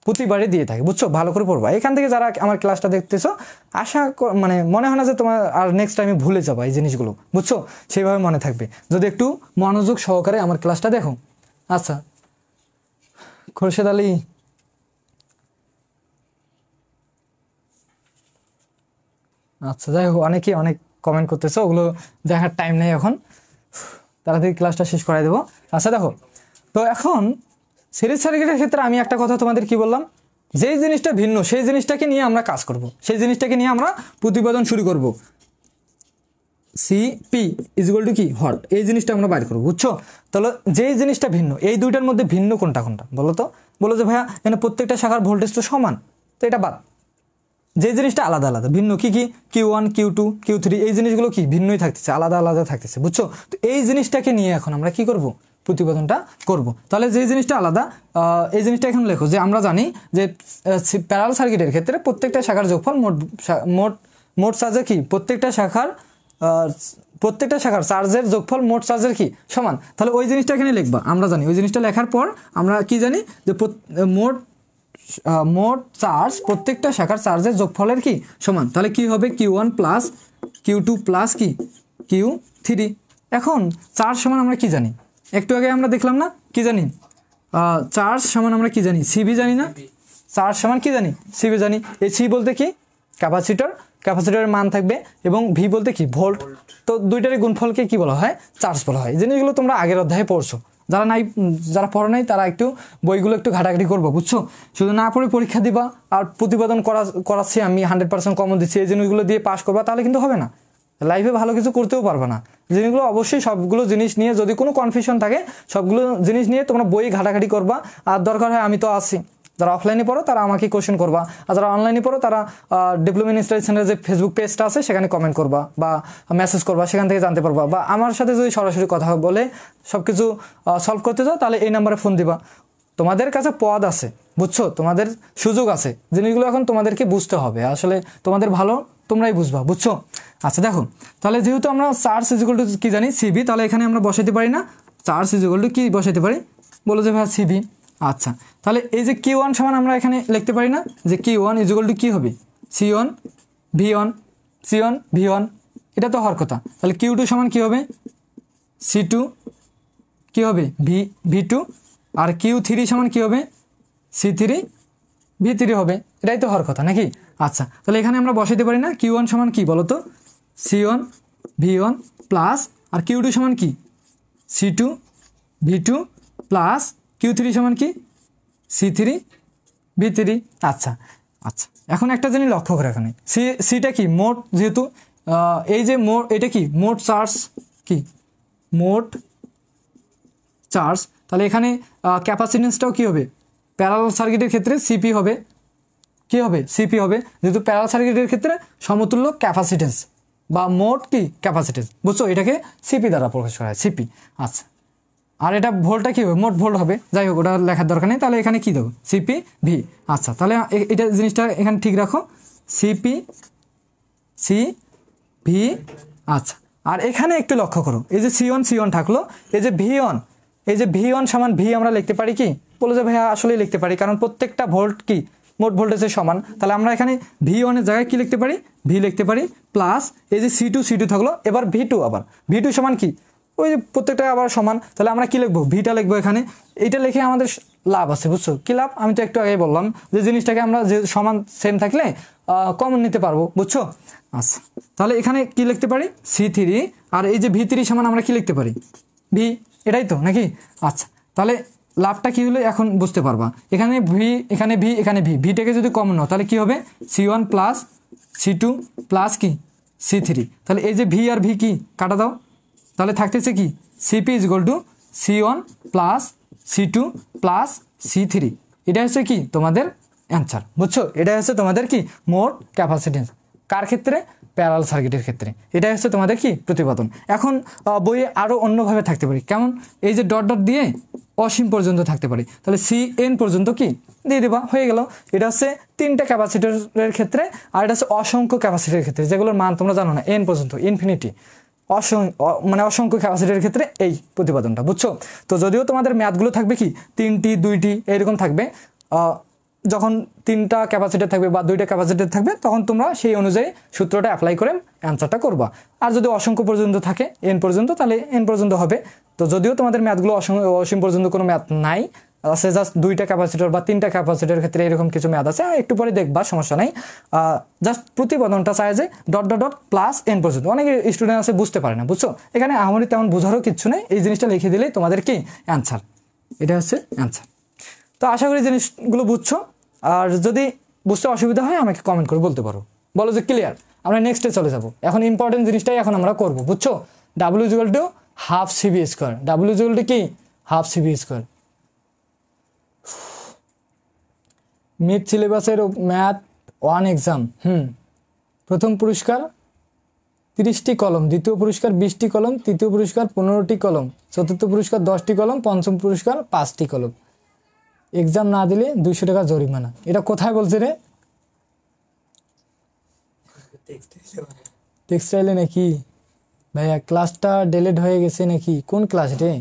প্রতিবারই দিয়ে থাকে, বুঝছো? ভালো করে পড়বা। এখান থেকে যারা আমার ক্লাসটা দেখতেছো মানে মনে হয় না যে তোমার আর নেক্সট টাইমে ভুলে যাবা এই জিনিসগুলো, বুঝছো? সেইভাবে মনে থাকবে যদি একটু মনোযোগ সহকারে আমার ক্লাসটা দেখো। আচ্ছা খোরশেদ আলী, আচ্ছা যাই হোক, অনেকেই অনেক কমেন্ট করতেছো, ওগুলো দেখার টাইম নেই এখন, তাড়াতাড়ি ক্লাসটা শেষ করাই দেবো। আচ্ছা দেখো, তো এখন সিরিজ সার্কিটের ক্ষেত্রে আমি একটা কথা তোমাদের কি বললাম, যেই জিনিসটা ভিন্ন সেই জিনিসটাকে নিয়ে আমরা কাজ করব, সেই জিনিসটাকে নিয়ে আমরা প্রতিপাদন শুরু করব। সিপি ইজ ইকুয়াল টু কি হট, এই জিনিসটা আমরা বাইর করবো, বুঝছো? তাহলে যেই জিনিসটা ভিন্ন, এই দুইটার মধ্যে ভিন্ন কোনটা কোনটা বলো তো? বলো যে ভাইয়া এখানে প্রত্যেকটা শাখার ভোল্টেজ তো সমান, তো এটা বাদ। যে জিনিসটা আলাদা আলাদা ভিন্ন, কি কি Q1 Q2 Q3 এই জিনিসগুলো কি ভিন্নই থাকতেছে, আলাদা আলাদা থাকতেছে, বুঝছো? তো এই জিনিসটাকে নিয়ে এখন আমরা কি করব, প্রতিবেদনটা করব। তাহলে যে জিনিসটা আলাদা, এই জিনিসটা এখন লেখো যে আমরা জানি যে প্যারালাল সার্কিটের ক্ষেত্রে প্রত্যেকটা শাখার যোগফল মোট মোট চার্জের কি প্রত্যেকটা শাখার চার্জের যোগফল মোট চার্জের কি সমান। তাহলে ওই জিনিসটা এখানে লিখবা, আমরা জানি ওই জিনিসটা লেখার পর আমরা কি জানি যে মোট চার্জ প্রত্যেকটা শাখার চার্জের যোগফলের কি সমান। তাহলে কি হবে Q1 প্লাস Q2 প্লাস কি Q3। এখন চার্জ সমান আমরা কি জানি, একটু আগে আমরা দেখলাম না, কি জানি চার্জ সমান আমরা কি জানি, সিবি জানি না? চার্জ সমান কি জানি, সিবি জানি। এই সি বলতে কি ক্যাপাসিটরের মান থাকবে, এবং ভি বলতে কি ভোল্ট। তো দুইটারই গুণফলকে কি বলা হয়, চার্জ বলা হয়। জিনিসগুলো তোমরা আগের অধ্যায়ে পড়ছো, যারা পড়ো নাই তারা একটু বইগুলো একটু ঘাটাঘাটি করবো, বুঝছো? শুধু না পড়ে পরীক্ষা দিবা আর প্রতিবেদন করাচ্ছি আমি 100% কমন দিচ্ছি, এই জিনিসগুলো দিয়ে পাস করবা, তাহলে কিন্তু হবে না, লাইফে ভালো কিছু করতেও পারবে না। জিনিসগুলো অবশ্যই সবগুলো জিনিস নিয়ে, যদি কোনো কনফিউশন থাকে সবগুলো জিনিস নিয়ে তোমরা বই ঘাটাঘাটি করবা। আর দরকার হয় আমি তো আছি, যারা অফলাইনে পড়ো তারা আমাকে কোশ্চেন করবা, আর যারা অনলাইনে পড়ো তারা ডিপ্লোমা ইন স্টাডি সেন্টারের যে ফেসবুক পেজটা আছে সেখানে কমেন্ট করবা বা মেসেজ করবা, সেখান থেকে জানতে পারবা। বা আমার সাথে যদি সরাসরি কথা বলে সব কিছু সলভ করতে চাও তাহলে এই নাম্বারে ফোন দিবা। তোমাদের কাছে পদ আছে, বুঝছো? তোমাদের সুযোগ আছে, জিনিসগুলো এখন তোমাদেরকে বুঝতে হবে, আসলে তোমাদের ভালো তোমরাই বুঝবা, বুঝছো? আচ্ছা দেখো, তাহলে যেহেতু আমরা চার্জ ইজ ইকুয়াল টু কি জানি সিবি, তাহলে এখানে আমরা বসাইতে পারি না চার্জ ইজ ইকুয়াল টু কি বসাইতে পারি, বলো যে ভাই সিবি। আচ্ছা, তাহলে এই যে Q1 সমান আমরা এখানে লিখতে পারি না যে Q1 ইজ ইকুয়াল টু কি হবে, C1 V1, এটা তো হওয়ার কথা। তাহলে Q2 সমান কি হবে, C2 কি হবে V2, আর Q3 সমান কি হবে, C3 V3 হবে, এটাই তো হওয়ার কথা নাকি? আচ্ছা, তাহলে এখানে আমরা বসাইতে পারি না Q1 সমান কি বলো তো, C1 V1 প্লাস, আর Q2 সমান কি C2 V2 প্লাস Q3 সমান কি C3 V3। আচ্ছা, এখন একটা জিনিস লক্ষ্য করে, এখানে সিটা কি মোট, যেহেতু এই যে মোট, এটা কি মোট চার্জ, কি মোট চার্জ, তাহলে এখানে ক্যাপাসিটেন্সটাও কি হবে, প্যারালাল সার্কিটের ক্ষেত্রে সিপি হবে, কি হবে সিপি হবে, যেহেতু প্যারালাল সার্কিটের ক্ষেত্রে সমতুল্য ক্যাপাসিটেন্স বা মোট কি ক্যাপাসিটেন্স, বুঝছো? এটাকে সিপি দ্বারা প্রকাশ করা হয়, সিপি। আচ্ছা, আর এটা ভোল্টটা কী হবে, মোট ভোল্ট হবে, যাই হোক ওটা লেখার দরকার নেই। তাহলে এখানে কী দেবো, সিপি ভি। আচ্ছা, তাহলে এটা জিনিসটা এখানে ঠিক রাখো, সিপি সি ভি। আচ্ছা, আর এখানে একটু লক্ষ্য করো, এই যে C1 থাকলো, এই যে V1 সমান ভি আমরা লিখতে পারি কি, বলো যে ভাইয়া আসলেই লিখতে পারি, কারণ প্রত্যেকটা ভোল্ট কি মোট ভোল্টেজের সমান। তাহলে আমরা এখানে V1 এর জায়গায় কি লিখতে পারি, ভি লিখতে পারি, প্লাস এই যে C2 থাকলো, এবার V2 সমান কি, ওই যে প্রত্যেকটা আবার সমান। তাহলে আমরা কি লিখবো, ভিটা লিখবো এখানে। এইটা লিখে আমাদের লাভ আছে, বুঝছো? কি লাভ, আমি তো একটু আগেই বললাম যে জিনিসটাকে আমরা যে সমান সেম থাকলে কমন নিতে পারবো, বুঝছো? আচ্ছা, তাহলে এখানে কি লিখতে পারি C3, আর এই যে V3 সমান আমরা কি লিখতে পারি ভি, এটাই তো নাকি? আচ্ছা, তাহলে লাভটা কি হলো এখন বুঝতে পারবা। এখানে এখানে ভিটাকে যদি কমন নাও তাহলে কি হবে, C1 প্লাস C2 প্লাস কি C3। তাহলে এই যে ভি আর ভি কি কাটা দাও, তাহলে থাকতেছে কি CP is equal two C1 plus C2 plus C3। এটা হচ্ছে কি তোমাদের অ্যান্সার, বুঝছো? এটা হচ্ছে তোমাদের কি মোট ক্যাপাসিটেন্স, কার ক্ষেত্রে, প্যারালাল সার্কিটের ক্ষেত্রে। এটা হচ্ছে তোমাদের কি প্রতিপাদন। এখন বইয়ে আরও অন্যভাবে থাকতে পারি, কেমন, এই যে ডট দিয়ে অসীম পর্যন্ত থাকতে পারি, তাহলে CN পর্যন্ত কি দিয়ে দেবা, হয়ে গেল। এটা হচ্ছে 3টা ক্যাপাসিটরের ক্ষেত্রে, আর এটা হচ্ছে অসংখ্য ক্যাপাসিটরের ক্ষেত্রে, যেগুলোর মান তোমরা জানো না, N পর্যন্ত, ইনফিনিটি, মানে অসংখ্য ক্যাপাসিটরের ক্ষেত্রে এই প্রতিপাদনটা, বুঝছো? তো যদিও তোমাদের ম্যাথগুলো থাকবে কি 3টি 2টি এরকম থাকবে, যখন 3টা ক্যাপাসিটর থাকবে বা 2টা ক্যাপাসিটর থাকবে তখন তোমরা সেই অনুযায়ী সূত্রটা অ্যাপ্লাই করে অ্যান্সারটা করবা। আর যদি অসংখ্য পর্যন্ত থাকে N পর্যন্ত, তাহলে N পর্যন্ত হবে। তো যদিও তোমাদের ম্যাথগুলো অসীম পর্যন্ত কোনো ম্যাথ নাই, আছে জাস্ট 2টা ক্যাপাসিটর বা 3টা ক্যাপাসিটরের ক্ষেত্রে এরকম কিছু ম্যাথ আছে, একটু পরে দেখবা, সমস্যা নাই। জাস্ট প্রতিপাদনটা চায় যে ডট প্লাস N পর্যন্ত। অনেকে স্টুডেন্ট আছে বুঝতে পারে না, বুঝছো? এখানে আমারই তেমন বোঝারও কিচ্ছু নেই, এই জিনিসটা লিখে দিলেই তোমাদের কি অ্যান্সার, এটা হচ্ছে অ্যান্সার। তো আশা করি জিনিসগুলো বুঝছো, আর যদি বুঝতে অসুবিধা হয় আমাকে কমেন্ট করে বলতে পারো, বলো যে ক্লিয়ার। আমরা নেক্সটে চলে যাব। এখন ইম্পর্টেন্ট জিনিসটাই এখন আমরা করব, বুঝছো? W is equal to half CB square. W is equal to কি? Half CB square. মিড সিলেবাসের ম্যাথ 1 এক্সাম, প্রথম পুরস্কার 30টি কলম, দ্বিতীয় পুরস্কার 20টি কলম, তৃতীয় পুরস্কার 15টি কলম, চতুর্থ পুরস্কার 10টি কলম, পঞ্চম পুরস্কার 5টি কলম। এক্সাম না দিলে 200 টাকা জরিমানা। এটা কোথায় বলছে রে? টেক্সটাইলে নাকি? ভাইয়া ক্লাসটা ডিলিট হয়ে গেছে নাকি? কোন ক্লাস রে?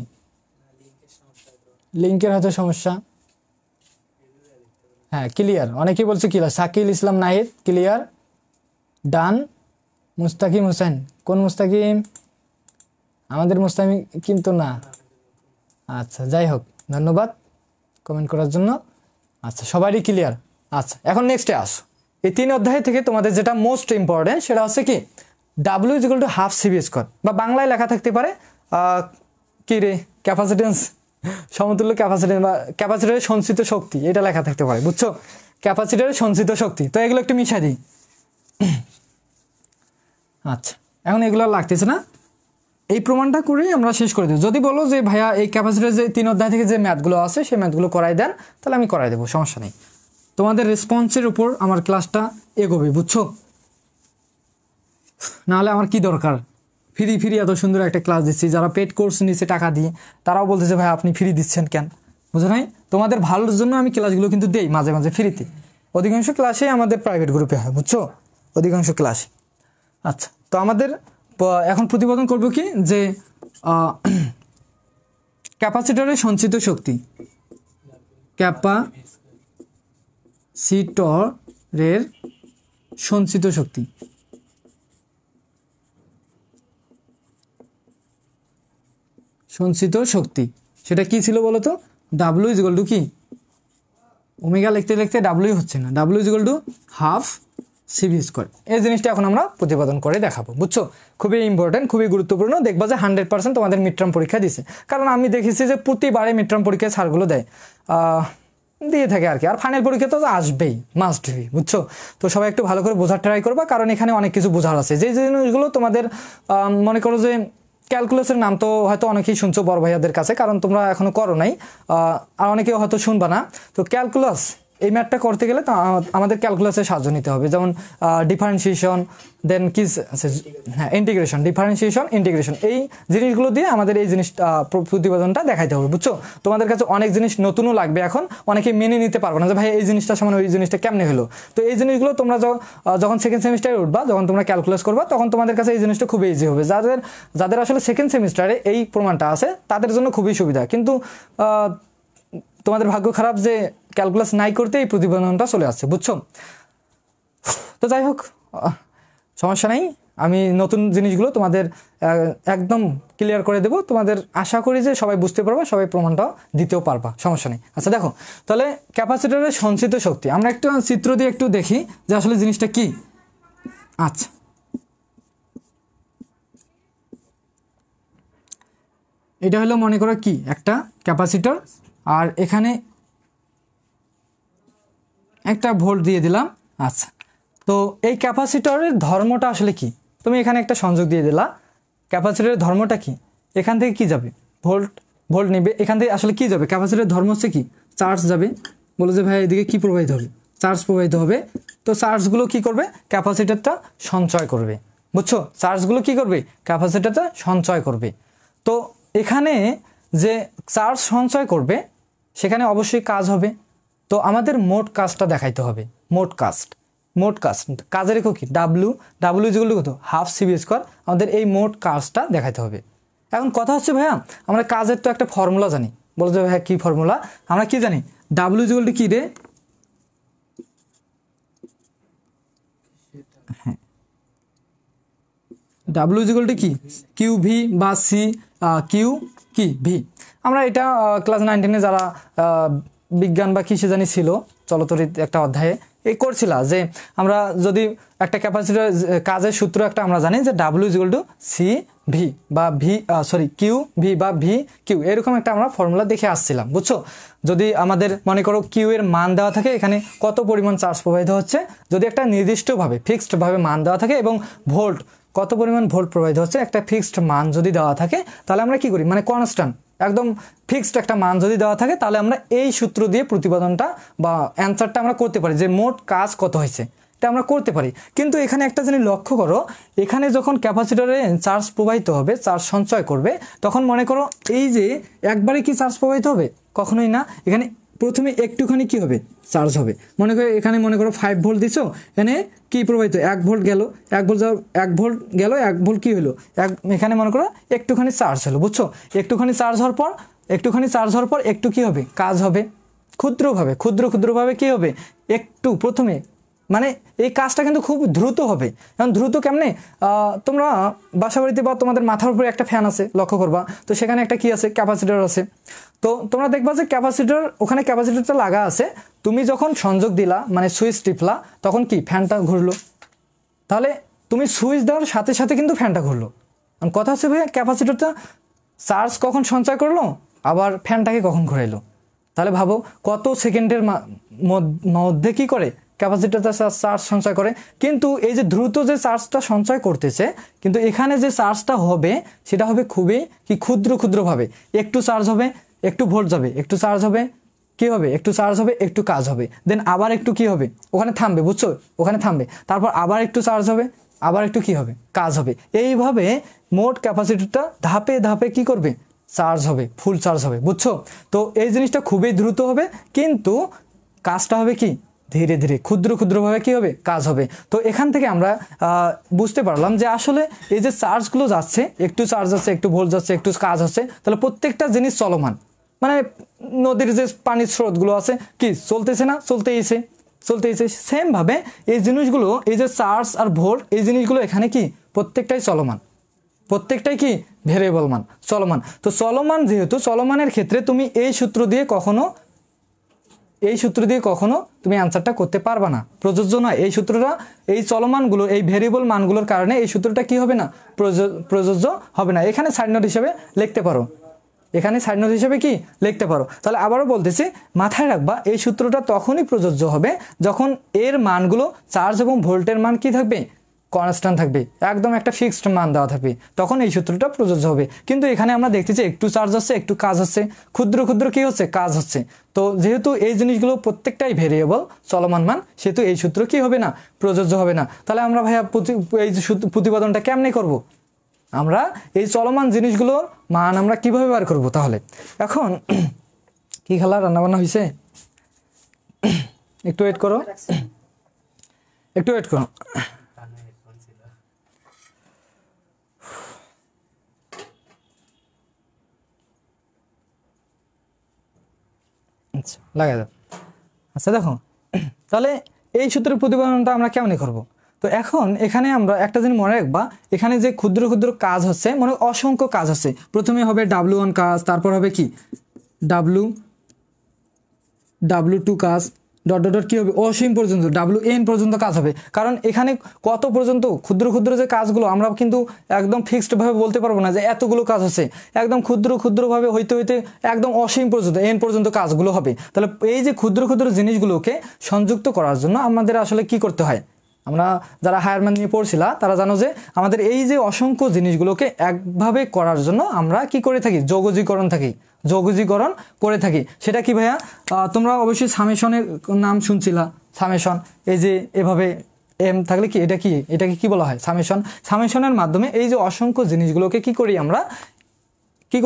লিঙ্কের হয়তো সমস্যা। হ্যাঁ, ক্লিয়ার। অনেকেই বলছে ক্লিয়ার। শাকিল ইসলাম নাহিদ ক্লিয়ার, ডান। মুস্তাকিম হোসেন, কোন মুস্তাকিম? আমাদের মুস্তাকিম তো না। আচ্ছা, যাই হোক, ধন্যবাদ কমেন্ট করার জন্য। আচ্ছা, সবারই ক্লিয়ার। আচ্ছা, এখন নেক্সটে আসো। এই 3 অধ্যায় থেকে তোমাদের যেটা মোস্ট ইম্পর্টেন্ট সেটা হচ্ছে কি? W is equal to half CB square, বা বাংলায় লেখা থাকতে পারে কি রে, ক্যাপাসিটেন্স, সমতুল্য ক্যাপাসিটেন্স বা ক্যাপাসিটরের সঞ্চিত শক্তি, এটা লেখা থাকতে পারে, বুঝছো? ক্যাপাসিটরের সঞ্চিত শক্তি। তো এগুলো একটু মিশাই দিই। আচ্ছা, এখন এগুলো লাগতেছে না, এই প্রমাণটা করেই আমরা শেষ করে দেবো। যদি বলো যে ভাইয়া এই ক্যাপাসিটরের যে 3 অধ্যায় থেকে যে ম্যাথগুলো আছে সেই ম্যাথগুলো করাই দেন, তাহলে আমি করাই দেবো, সমস্যা নেই। তোমাদের রেসপন্সের উপর আমার ক্লাসটা এগোবে, বুঝছো? নাহলে আমার কি দরকার? ফ্রি এত সুন্দর একটা ক্লাস দিচ্ছি, যারা পেড কোর্স নিচ্ছে টাকা দিয়ে, তারাও বলতেছে ভাই আপনি ফ্রি দিচ্ছেন কেন? বুঝো নাই? তোমাদের ভালোর জন্য আমি ক্লাসগুলো কিন্তু দেই মাঝে মাঝে ফ্রিতে। অধিকাংশ ক্লাসে আমাদের প্রাইভেট গ্রুপে হয়, বুঝছো? অধিকাংশ ক্লাসে। আচ্ছা, তো আমাদের এখন প্রতিপাদন করব কি, যে ক্যাপাসিটরের সঞ্চিত শক্তি, ক্যাপাসিটরের সঞ্চিত শক্তি। সঞ্চিত শক্তি সেটা কি ছিল বলো তো? ডাব্লিউ ইজ ইকুয়াল টু কি? ওমেগা লিখতে লিখতে ডাব্লিউ হচ্ছে না, W is equal to half CV square. এই জিনিসটা এখন আমরা প্রতিপাদন করে দেখাবো, বুঝছো? খুবই ইম্পর্টেন্ট, খুবই গুরুত্বপূর্ণ। দেখবা যে 100% তোমাদের মিড টার্ম পরীক্ষা দিছে, কারণ আমি দেখেছি যে প্রতিবারে মিড টার্ম পরীক্ষায় স্যারগুলো দিয়ে থাকে আর কি। আর ফাইনাল পরীক্ষা তো আসবেই, মাস্ট বি, বুঝছো? তো সবাই একটু ভালো করে বোঝার ট্রাই করবা, কারণ এখানে অনেক কিছু বোঝার আছে। যে জিনিসগুলো তোমাদের মনে করো যে ক্যালকুলাসের নাম তো হয়তো অনেকেই শুনছো বড় ভাইয়াদের কাছে, কারণ তোমরা এখনো করো নাই, আর অনেকেও হয়তো শুনবা না। তো ক্যালকুলাস এই ম্যাথটা করতে গেলে তো আমাদের ক্যালকুলাসের সাহায্য নিতে হবে, যেমন ডিফারেন্সিয়েশন, দেন কি, হ্যাঁ, ইন্টিগ্রেশন, ডিফারেন্সিয়েশন, ইন্টিগ্রেশন, এই জিনিসগুলো দিয়ে আমাদের এই জিনিসটা প্রতিবেদনটা দেখাইতে হবে, বুঝছো? তোমাদের কাছে অনেক জিনিস নতুনও লাগবে, এখন অনেকে মেনে নিতে পারবে না যে ভাই এই জিনিসটা সমান ওই জিনিসটা কেমনে হলো। তো এই জিনিসগুলো তোমরা যখন সেকেন্ড সেমিস্টারে উঠবা, যখন তোমরা ক্যালকুলাস করবা, তখন তোমাদের কাছে এই জিনিসটা খুবই ইজি হবে। যাদের আসলে সেকেন্ড সেমিস্টারে এই প্রমাণটা আছে তাদের জন্য খুবই সুবিধা, কিন্তু তোমাদের ভাগ্য খারাপ যে ক্যালকুলাস নাই করতে এই প্রতিবেদনটা চলে আসছে, বুঝছো? তো যাই হোক, সমস্যা নেই, আমি নতুন জিনিসগুলো তোমাদের একদম ক্লিয়ার করে দেবো। তোমাদের আশা করি যে সবাই বুঝতে পারবা, সবাই প্রমাণটা দিতেও পারবা, সমস্যা নেই। আচ্ছা দেখো, তাহলে ক্যাপাসিটরের সঞ্চিত শক্তি আমরা একটু চিত্র দিয়ে একটু দেখি যে আসলে জিনিসটা কি। আচ্ছা, এটা হলো মনে করো কি একটা ক্যাপাসিটর, আর এখানে একটা ভোল্ট দিয়ে দিলাম। আচ্ছা, তো এই ক্যাপাসিটরের ধর্মটা আসলে কি? তুমি এখানে একটা সংযোগ দিয়ে দিলা, ক্যাপাসিটরের ধর্মটা কি? এখান থেকে কি যাবে? ভোল্ট নেবে, এখান থেকে আসলে কি যাবে? ক্যাপাসিটরের ধর্ম হচ্ছে কি? চার্জ যাবে। বলো যে ভাই এদিকে কি প্রবাহিত হবে? চার্জ প্রবাহিত হবে। তো চার্জগুলো কি করবে? ক্যাপাসিটরটা সঞ্চয় করবে, বুঝছো? চার্জগুলো কি করবে? ক্যাপাসিটরটা সঞ্চয় করবে। তো এখানে যে চার্জ সঞ্চয় করবে সেখানে অবশ্যই কাজ হবে। তো আমাদের মোট কাজটা দেখাইতে হবে, মোট কাজের একক কি? ডাব্লিউ ইকুয়াল টু কত? Half CV square. আমাদের এই মোট কাজটা দেখাইতে হবে। এখন কথা হচ্ছে ভাইয়া, আমরা কাজের তো একটা ফর্মুলা জানি। বলো যে ভাইয়া কি ফর্মুলা? আমরা কি জানি? ডাব্লিউ ইকুয়াল টু কি রে? হ্যাঁ, ডাব্লিউ ইকুয়াল টু কি? কিউ ভি বা সি কিউ কি ভি। আমরা এটা ক্লাস 9-10 যারা বিজ্ঞান বা কৃষি জানি ছিল, চলতরিত একটা অধ্যায়ে এই করছিলা, যে আমরা যদি একটা ক্যাপাসিটর কাজের সূত্র একটা আমরা জানি যে W equal to C V বা ভি সরি কিউ ভি বা ভি কিউ এরকম একটা আমরা ফর্মুলা দেখে আসছিলাম, বুঝছো? যদি আমাদের মনে করো কিউ এর মান দেওয়া থাকে, এখানে কত পরিমাণ চার্জ প্রবাহিত হচ্ছে, যদি একটা নির্দিষ্টভাবে ফিক্সডভাবে মান দেওয়া থাকে এবং ভোল্ট কত পরিমাণ ভোল্ট প্রবাহিত হচ্ছে একটা ফিক্সড মান যদি দেওয়া থাকে, তাহলে আমরা কি করি, মানে কনস্ট্যান্ট একদম ফিক্সড একটা মান যদি দেওয়া থাকে, তাহলে আমরা এই সূত্র দিয়ে প্রতিপাদনটা বা অ্যান্সারটা আমরা করতে পারি যে মোট কাজ কত হয়েছে, এটা আমরা করতে পারি। কিন্তু এখানে একটা জিনিস লক্ষ্য করো, এখানে যখন ক্যাপাসিটরে চার্জ প্রবাহিত হবে, চার্জ সঞ্চয় করবে, তখন মনে করো এই যে একবারে কি চার্জ প্রবাহিত হবে, কখনোই না। এখানে প্রথমে একটুখানি কি হবে, চার্জ হবে। মনে করো এখানে মনে করো 5 ভোল্ট দিছো, এখানে কি প্রবাহিত 1 ভোল্ট গেল, 1 ভোল্ট 1 ভোল্ট গেল, 1 ভোল্ট কি হলো, এখানে মনে করো একটুখানি চার্জ হলো, বুঝছো? একটুখানি চার্জ হওয়ার পর একটু কি হবে, কাজ হবে, ক্ষুদ্রভাবে কি হবে, একটু প্রথমে, মানে এই কাজটা কিন্তু খুব দ্রুত হবে। কারণ দ্রুত কেমনে, তোমরা বাসা বাড়িতে বা তোমাদের মাথার উপরে একটা ফ্যান আছে, লক্ষ্য করবা, তো সেখানে একটা কি আছে, ক্যাপাসিটর আছে। তো তোমরা দেখবা যে ওখানে ক্যাপাসিটরটা লাগা আছে, তুমি যখন সংযোগ দিলা মানে সুইচ টিপলা, তখন কি ফ্যানটা ঘুরলো। তাহলে তুমি সুইচ দেওয়ার সাথে সাথে কিন্তু ফ্যানটা ঘুরলো। কথা হচ্ছে ভাইয়া, ক্যাপাসিটরটা চার্জ কখন সঞ্চয় করলো, আবার ফ্যানটাকে কখন ঘুরাইলো। তাহলে ভাবো কত সেকেন্ডের মধ্যে কি করে ক্যাপাসিটরটা চার্জ সঞ্চয় করে। কিন্তু এই যে দ্রুত যে চার্জটা সঞ্চয় করতেছে, কিন্তু এখানে যে চার্জটা হবে সেটা হবে খুবই কি ক্ষুদ্রভাবে, একটু চার্জ হবে, একটু ভোল্ট যাবে, একটু চার্জ হবে, কি হবে, একটু চার্জ হবে, একটু কাজ হবে, দেন আবার একটু কি হবে, ওখানে থামবে, বুঝছো, ওখানে থামবে, তারপর আবার একটু চার্জ হবে, আবার একটু কি হবে, কাজ হবে। এইভাবে মোট ক্যাপাসিটরটা ধাপে ধাপে কি করবে, চার্জ হবে, ফুল চার্জ হবে, বুঝছো? তো এই জিনিসটা খুবই দ্রুত হবে, কিন্তু কাজটা হবে কি ধীরে ধীরে, ক্ষুদ্রভাবে কি হবে, কাজ হবে। তো এখান থেকে আমরা বুঝতে পারলাম যে আসলে এই যে চার্জগুলো যাচ্ছে, একটু চার্জ যাচ্ছে, একটু ভোল্ট যাচ্ছে, একটু কাজ হচ্ছে, তাহলে প্রত্যেকটা জিনিস চলমান। মানে নদীর যে পানির স্রোতগুলো আছে কি চলতেছে না, চলতেইছে। সেমভাবে এই জিনিসগুলো, এই যে চার্জ আর ভোল্ট, এই জিনিসগুলো এখানে কি প্রত্যেকটাই চলমান, প্রত্যেকটাই কি ভেরিয়েবল মান, চলমান। তো চলমান, যেহেতু চলমানের ক্ষেত্রে তুমি এই সূত্র দিয়ে কখনো তুমি অ্যান্সারটা করতে পারবা না, প্রযোজ্য নয় এই সূত্রটা। এই চলমানগুলো, এই ভেরিয়েবল মানগুলোর কারণে এই সূত্রটা কি হবে না, প্রযোজ্য হবে না। এখানে সাইড নোট হিসেবে লিখতে পারো, তাহলে আবারও বলতেছি, মাথায় রাখবা এই সূত্রটা তখনই প্রযোজ্য হবে যখন এর মানগুলো, চার্জ এবং ভোল্টের মান কি থাকবে, কনস্ট্যান্ট থাকবে, একদম একটা ফিক্সড মান দেওয়া থাকবে, তখন এই সূত্রটা প্রযোজ্য হবে। কিন্তু এখানে আমরা দেখতেছি একটু চার্জ হচ্ছে, একটু কাজ হচ্ছে, ক্ষুদ্র কি হচ্ছে, কাজ হচ্ছে। তো যেহেতু এই জিনিসগুলো প্রত্যেকটাই ভেরিয়েবল, চলমান মান, সেহেতু এই সূত্র কি হবে না, প্রযোজ্য হবে না। তাহলে আমরা ভাইয়া এই যে প্রতিপাদনটা কেমনে করব, আমরা এই চলমান জিনিসগুলোর মান আমরা কিভাবে বার করব। তাহলে এখন কি খেলা, রান্নাবান্না হয়েছে, একটু ওয়েট করো। আচ্ছা, লাগাই দাও। আচ্ছা দেখো, তাহলে এই সূত্রের প্রতিপাদনটা আমরা কেমনে করব। তো এখন এখানে আমরা একটা জিনিস মনে রাখবা, এখানে যে ক্ষুদ্র কাজ হচ্ছে, মানে অসংখ্য কাজ হচ্ছে। প্রথমে হবে W1 কাজ, তারপর হবে কি W2 কাজ, ডট কি হবে, অসীম পর্যন্ত WN পর্যন্ত কাজ হবে। কারণ এখানে কত পর্যন্ত ক্ষুদ্র যে কাজগুলো আমরা কিন্তু একদম ফিক্সড ভাবে বলতে পারবো না যে এতগুলো কাজ হচ্ছে, একদম ক্ষুদ্রভাবে হইতে একদম অসীম পর্যন্ত N পর্যন্ত কাজগুলো হবে। তাহলে এই যে ক্ষুদ্র জিনিসগুলোকে সংযুক্ত করার জন্য আমাদের আসলে কি করতে হয়, আমরা যারা হায়ার ম্যাথ নিয়ে পড়ছিলা তারা জানো যে আমাদের এই যে অসংখ্য জিনিসগুলোকে একভাবে করার জন্য আমরা কি করে থাকি, যোগজীকরণ করে থাকি। সেটা কি ভাইয়া, তোমরা অবশ্যই সামেশনের নাম শুনছিলা, সামেশন। এই যে এভাবে এম থাকলে কি এটাকে কি বলা হয়, সামেশনের মাধ্যমে এই যে অসংখ্য জিনিসগুলোকে কি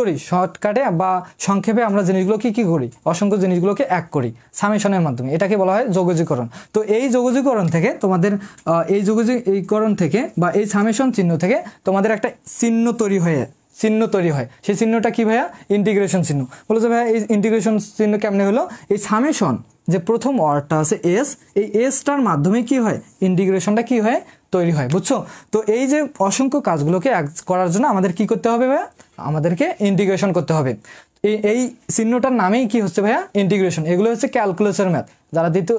করি শর্টকাটে বা সংক্ষেপে আমরা জিনিসগুলো কি করি, অসংখ্য জিনিসগুলোকে এক করি সামেশনের মাধ্যমে, এটাকে বলা হয় যোগজীকরণ। তো এই যোগজীকরণ থেকে তোমাদের যোগজীকরণ থেকে বা এই সামেশন চিহ্ন থেকে তোমাদের একটা চিহ্ন তৈরি হয়, সেই চিহ্নটা কি ভাইয়া, ইন্টিগ্রেশন চিহ্ন। বলেছে ভাইয়া এই ইন্টিগ্রেশন চিহ্ন কেমনে হলো, এই সামেশন যে প্রথম ওয়ার্ডটা আছে এস, এই এসটার মাধ্যমে কি হয়, ইন্টিগ্রেশনটা কি হয়, তৈরি হয়, বুঝছো? তো এই যে অসংখ্য কাজগুলোকে করার জন্য আমাদের কি করতে হবে ভাইয়া, আমাদেরকে ইন্টিগ্রেশন করতে হবে। এই চিহ্নটার নামেই কি হচ্ছে ভাইয়া ইন্টিগ্রেশন। এগুলো হচ্ছে ক্যালকুলাসের ম্যাথ। যারা দ্বিতীয়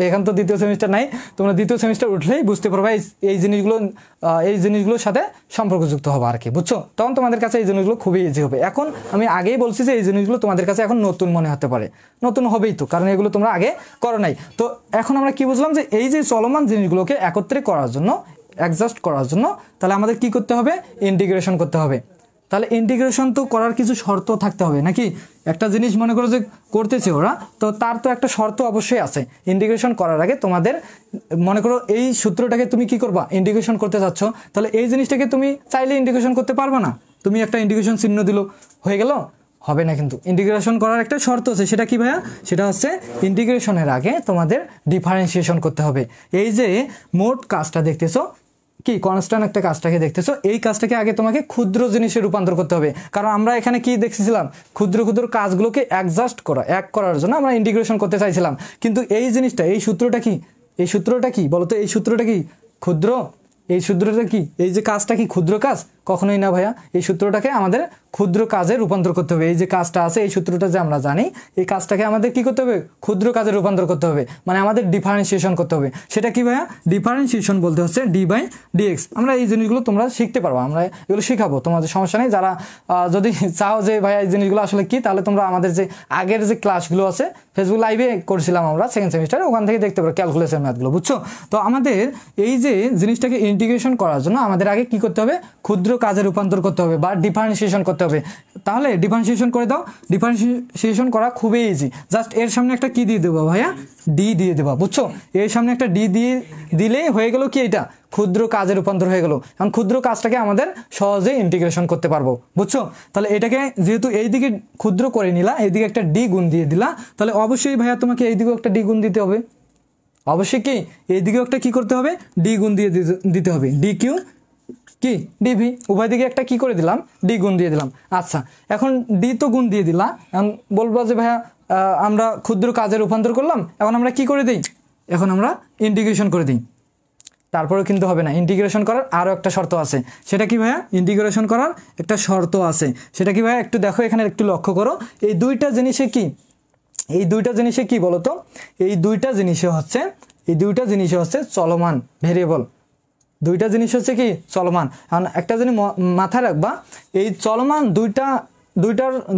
এখন তো দ্বিতীয় সেমিস্টার নাই, তোমরা দ্বিতীয় সেমিস্টার উঠলেই বুঝতে পারবে এই জিনিসগুলোর সাথে সম্পর্কযুক্ত হবে আর কি, বুঝছো? তখন তোমাদের কাছে এই জিনিসগুলো খুবই ইজি হবে। এখন আমি আগেই বলছি যে এই জিনিসগুলো তোমাদের কাছে এখন নতুন মনে হতে পারে, নতুন হবেই তো, কারণ এগুলো তোমরা আগে করো নাই। তো এখন আমরা কি বুঝলাম যে এই যে চলমান জিনিসগুলোকে একত্রে করার জন্য, অ্যাডজাস্ট করার জন্য তাহলে আমাদের কি করতে হবে? ইন্টিগ্রেশন করতে হবে। তাহলে ইন্টিগ্রেশন তো করার কিছু শর্ত থাকতে হবে নাকি? একটা জিনিস মনে করো যে করতেছে ওরা, তো তার তো একটা শর্ত অবশ্যই আছে। ইন্টিগ্রেশন করার আগে তোমাদের মনে করো এই সূত্রটাকে তুমি কি করবা? ইন্টিগ্রেশন করতে যাচ্ছ, তাহলে এই জিনিসটাকে তুমি চাইলে ইন্টিগ্রেশন করতে পারবে না। তুমি একটা ইন্টিগ্রেশন চিহ্ন দিল, হয়ে গেল? হবে না। কিন্তু ইন্টিগ্রেশন করার একটা শর্ত আছে, সেটা কি ভাইয়া? সেটা হচ্ছে ইন্টিগ্রেশনের আগে তোমাদের ডিফারেন্সিয়েশন করতে হবে। এই যে মোট কাজটা দেখতেছো, কি কনস্ট্যান্ট একটা কাজটাকে দেখতেছো, এই কাজটাকে আগে তোমাকে ক্ষুদ্র জিনিসে রূপান্তর করতে হবে। কারণ আমরা এখানে কি দেখছিলাম? ক্ষুদ্র ক্ষুদ্র কাজগুলোকে অ্যাডজাস্ট করা, এক করার জন্য আমরা ইন্টিগ্রেশন করতে চাইছিলাম। কিন্তু এই জিনিসটা, এই সূত্রটা কি? এই সূত্রটা কি বলতো? এই সূত্রটা কি ক্ষুদ্র? এই সূত্রটা কি? এই যে কাজটা কি ক্ষুদ্র কাজ? কখনোই না ভাইয়া। এই সূত্রটাকে আমাদের ক্ষুদ্র কাজে রূপান্তর করতে হবে। এই যে কাজটা আছে, এই সূত্রটা যে আমরা জানি, এই কাজটাকে আমাদের কি করতে হবে? ক্ষুদ্র কাজে রূপান্তর করতে হবে, মানে আমাদের ডিফারেন্সিয়েশন করতে হবে। সেটা কি ভাইয়া? ডিফারেন্সিয়েশন বলতে হচ্ছে d/dx। আমরা এই জিনিসগুলো তোমরা শিখতে পারবো, আমরা এগুলো শেখাবো, তোমাদের সমস্যা নেই। যারা যদি চাও যে ভাইয়া এই জিনিসগুলো আসলে কি, তাহলে তোমরা আমাদের যে আগের যে ক্লাসগুলো আছে ফেসবুক লাইভে করছিলাম আমরা সেকেন্ড সেমিস্টারে, ওখান থেকে দেখতে পারো ক্যালকুলেশন ম্যাথগুলো, বুঝছো? তো আমাদের এই যে জিনিসটাকে ইন্টিগ্রেশন করার জন্য আমাদের আগে কি করতে হবে? ক্ষুদ্র কাজে রূপান্তর করতে হবে বা ডিফারেন্সিয়েশন করতে হবে। তাহলে ডিফারেন্সিয়েশন করে দাও। ডিফারেন্সিয়েশন করা খুবই ইজি। জাস্ট এর সামনে একটা কি দিয়ে দেবো ভাইয়া? ডি দিয়ে দেবা, বুঝছো? এর সামনে একটা ডি দিয়ে দিলেই হয়ে গেল কি? এটা ক্ষুদ্র কাজে রূপান্তর হয়ে গেল। এখন ক্ষুদ্র কাজটাকে আমাদের সহজে ইন্টিগ্রেশন করতে পারবো, বুঝছো? তাহলে এটাকে যেহেতু এইদিকে ক্ষুদ্র করে নিলা, এইদিকে একটা ডি গুণ দিয়ে দিলা, তাহলে অবশ্যই ভাইয়া তোমাকে এইদিকেও একটা ডি গুণ দিতে হবে। অবশ্যই কি এইদিকেও একটা কি করতে হবে? ডি গুণ দিয়ে দিতে হবে। ডি কিউ কি ডিভি, উভয় দিকে একটা কি করে দিলাম? ডি গুণ দিয়ে দিলাম। আচ্ছা, এখন ডি তো গুণ দিয়ে দিলা, এখন বলবো যে ভাইয়া আমরা ক্ষুদ্র কাজে রূপান্তর করলাম, এখন আমরা কি করে দিই? এখন আমরা ইন্টিগ্রেশন করে দিই। তারপরেও কিন্তু হবে না। ইন্টিগ্রেশন করার আরও একটা শর্ত আছে। সেটা কি ভাইয়া? ইন্টিগ্রেশন করার একটা শর্ত আছে, সেটা কি ভাইয়া? একটু দেখো, এখানে একটু লক্ষ্য করো। এই দুইটা জিনিসে কি, এই দুইটা জিনিসে কি বলতো? এই দুইটা জিনিসে হচ্ছে চলমান ভেরিয়েবল। দুইটা জিনিস হচ্ছে কি? চলমান। এখন একটা জিনিস মাথায় রাখবা, এই চলমান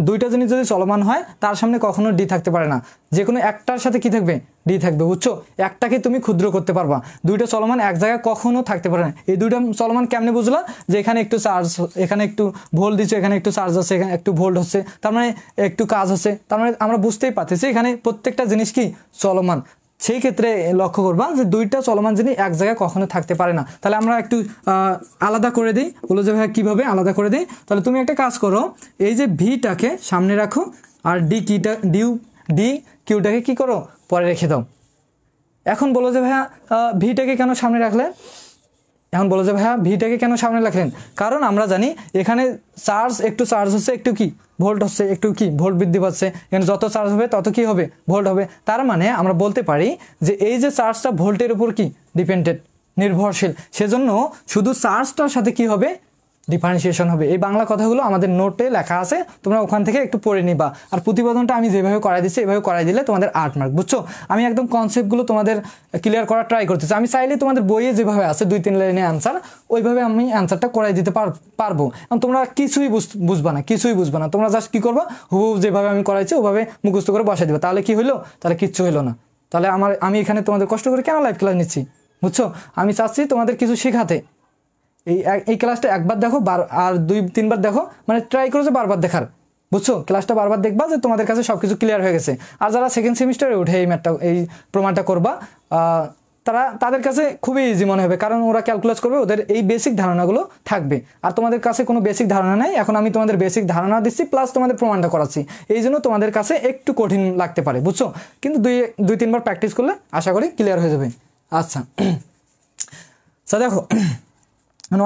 দুইটা জিনিস যদি চলমান হয়, তার সামনে কখনো ডি থাকতে পারে না। যে কোনো একটার সাথে কি থাকবে? ডি থাকবে, বুঝছো? একটাকে তুমি ক্ষুদ্র করতে পারবা। দুইটা চলমান এক জায়গায় কখনো থাকতে পারে না। এই দুইটা চলমান কেমনে বুঝলা? যে এখানে একটু চার্জ, এখানে একটু ভোল্ট দিচ্ছে, এখানে একটু চার্জ হচ্ছে, এখানে একটু ভোল্ট হচ্ছে, তার মানে একটু কাজ হচ্ছে, তার মানে আমরা বুঝতেই পারতেছি এখানে প্রত্যেকটা জিনিস কি? চলমান। সেই ক্ষেত্রে লক্ষ্য করবা যে দুইটা চলমান জিনিস এক জায়গায় কখনো থাকতে পারে না। তাহলে আমরা একটু আলাদা করে দিই। বলো যে ভাই কীভাবে আলাদা করে দিই? তাহলে তুমি একটা কাজ করো, এই যে ভিটাকে সামনে রাখো, আর ডি কিউটাকে কি করো? পরে রেখে দাও। এখন বলো যে ভাইয়া ভিটাকে কেন সামনে রাখলে? এখন বলো যে ভাইয়া ভিটাকে কেন সামনে রাখলেন? কারণ আমরা জানি এখানে একটু চার্জ হচ্ছে, একটু কি ভোল্ট হচ্ছে, একটু কি ভোল্ট বৃদ্ধি পাচ্ছে। এখানে যত চার্জ হবে তত কি হবে? ভোল্ট হবে। তার মানে আমরা বলতে পারি যে এই যে চার্জটা ভোল্টের উপর কি ডিপেন্ডেন্ট, নির্ভরশীল। সেজন্য শুধু চার্জটার সাথে কি হবে? ডিফারেন্সিয়েশন হবে। এই বাংলা কথাগুলো আমাদের নোটে লেখা আছে, তোমরা ওখান থেকে একটু পড়ে নিবা। আর প্রতিবেদনটা আমি যেভাবে করাই দিচ্ছি এভাবে করাই দিলে তোমাদের 8 মার্ক, বুঝছো? আমি একদম কনসেপ্টগুলো তোমাদের ক্লিয়ার করার ট্রাই করতেছি। আমি চাইলে তোমাদের বইয়ে যেভাবে আছে 2-3 লাইনে অ্যান্সার, ওইভাবে আমি অ্যান্সারটা করাই দিতে পারবো। তোমরা কিছুই বুঝবা না। তোমরা জাস্ট কি করবা? হুবহু যেভাবে আমি করাইছি ওভাবে মুখস্থ করে বসাই দিবা। তাহলে কি হইলো? তাহলে কিচ্ছু হইলো না। তাহলে আমি এখানে তোমাদের কষ্ট করে কেন লাইভ ক্লাস নিচ্ছি, বুঝছো? আমি চাচ্ছি তোমাদের কিছু শেখাতে। এই ক্লাসটা একবার দেখো, আর 2-3 বার দেখো, মানে ট্রাই করো যে বারবার দেখার, বুঝছো? ক্লাসটা বারবার দেখবা যে তোমাদের কাছে সবকিছু ক্লিয়ার হয়ে গেছে। আর যারা সেকেন্ড সেমিস্টারে উঠে এই প্রমাণটা করবা, তাদের কাছে খুবই ইজি মনে হবে, কারণ ওরা ক্যালকুলেট করবে, ওদের এই বেসিক ধারণাগুলো থাকবে। আর তোমাদের কাছে কোনো বেসিক ধারণা নাই। এখন আমি তোমাদের বেসিক ধারণা দিচ্ছি, প্লাস তোমাদের প্রমাণটা করাচ্ছি। এই জন্য তোমাদের কাছে একটু কঠিন লাগতে পারে, বুঝছো? কিন্তু 2-3 বার প্র্যাকটিস করলে আশা করি ক্লিয়ার হয়ে যাবে। আচ্ছা দেখো,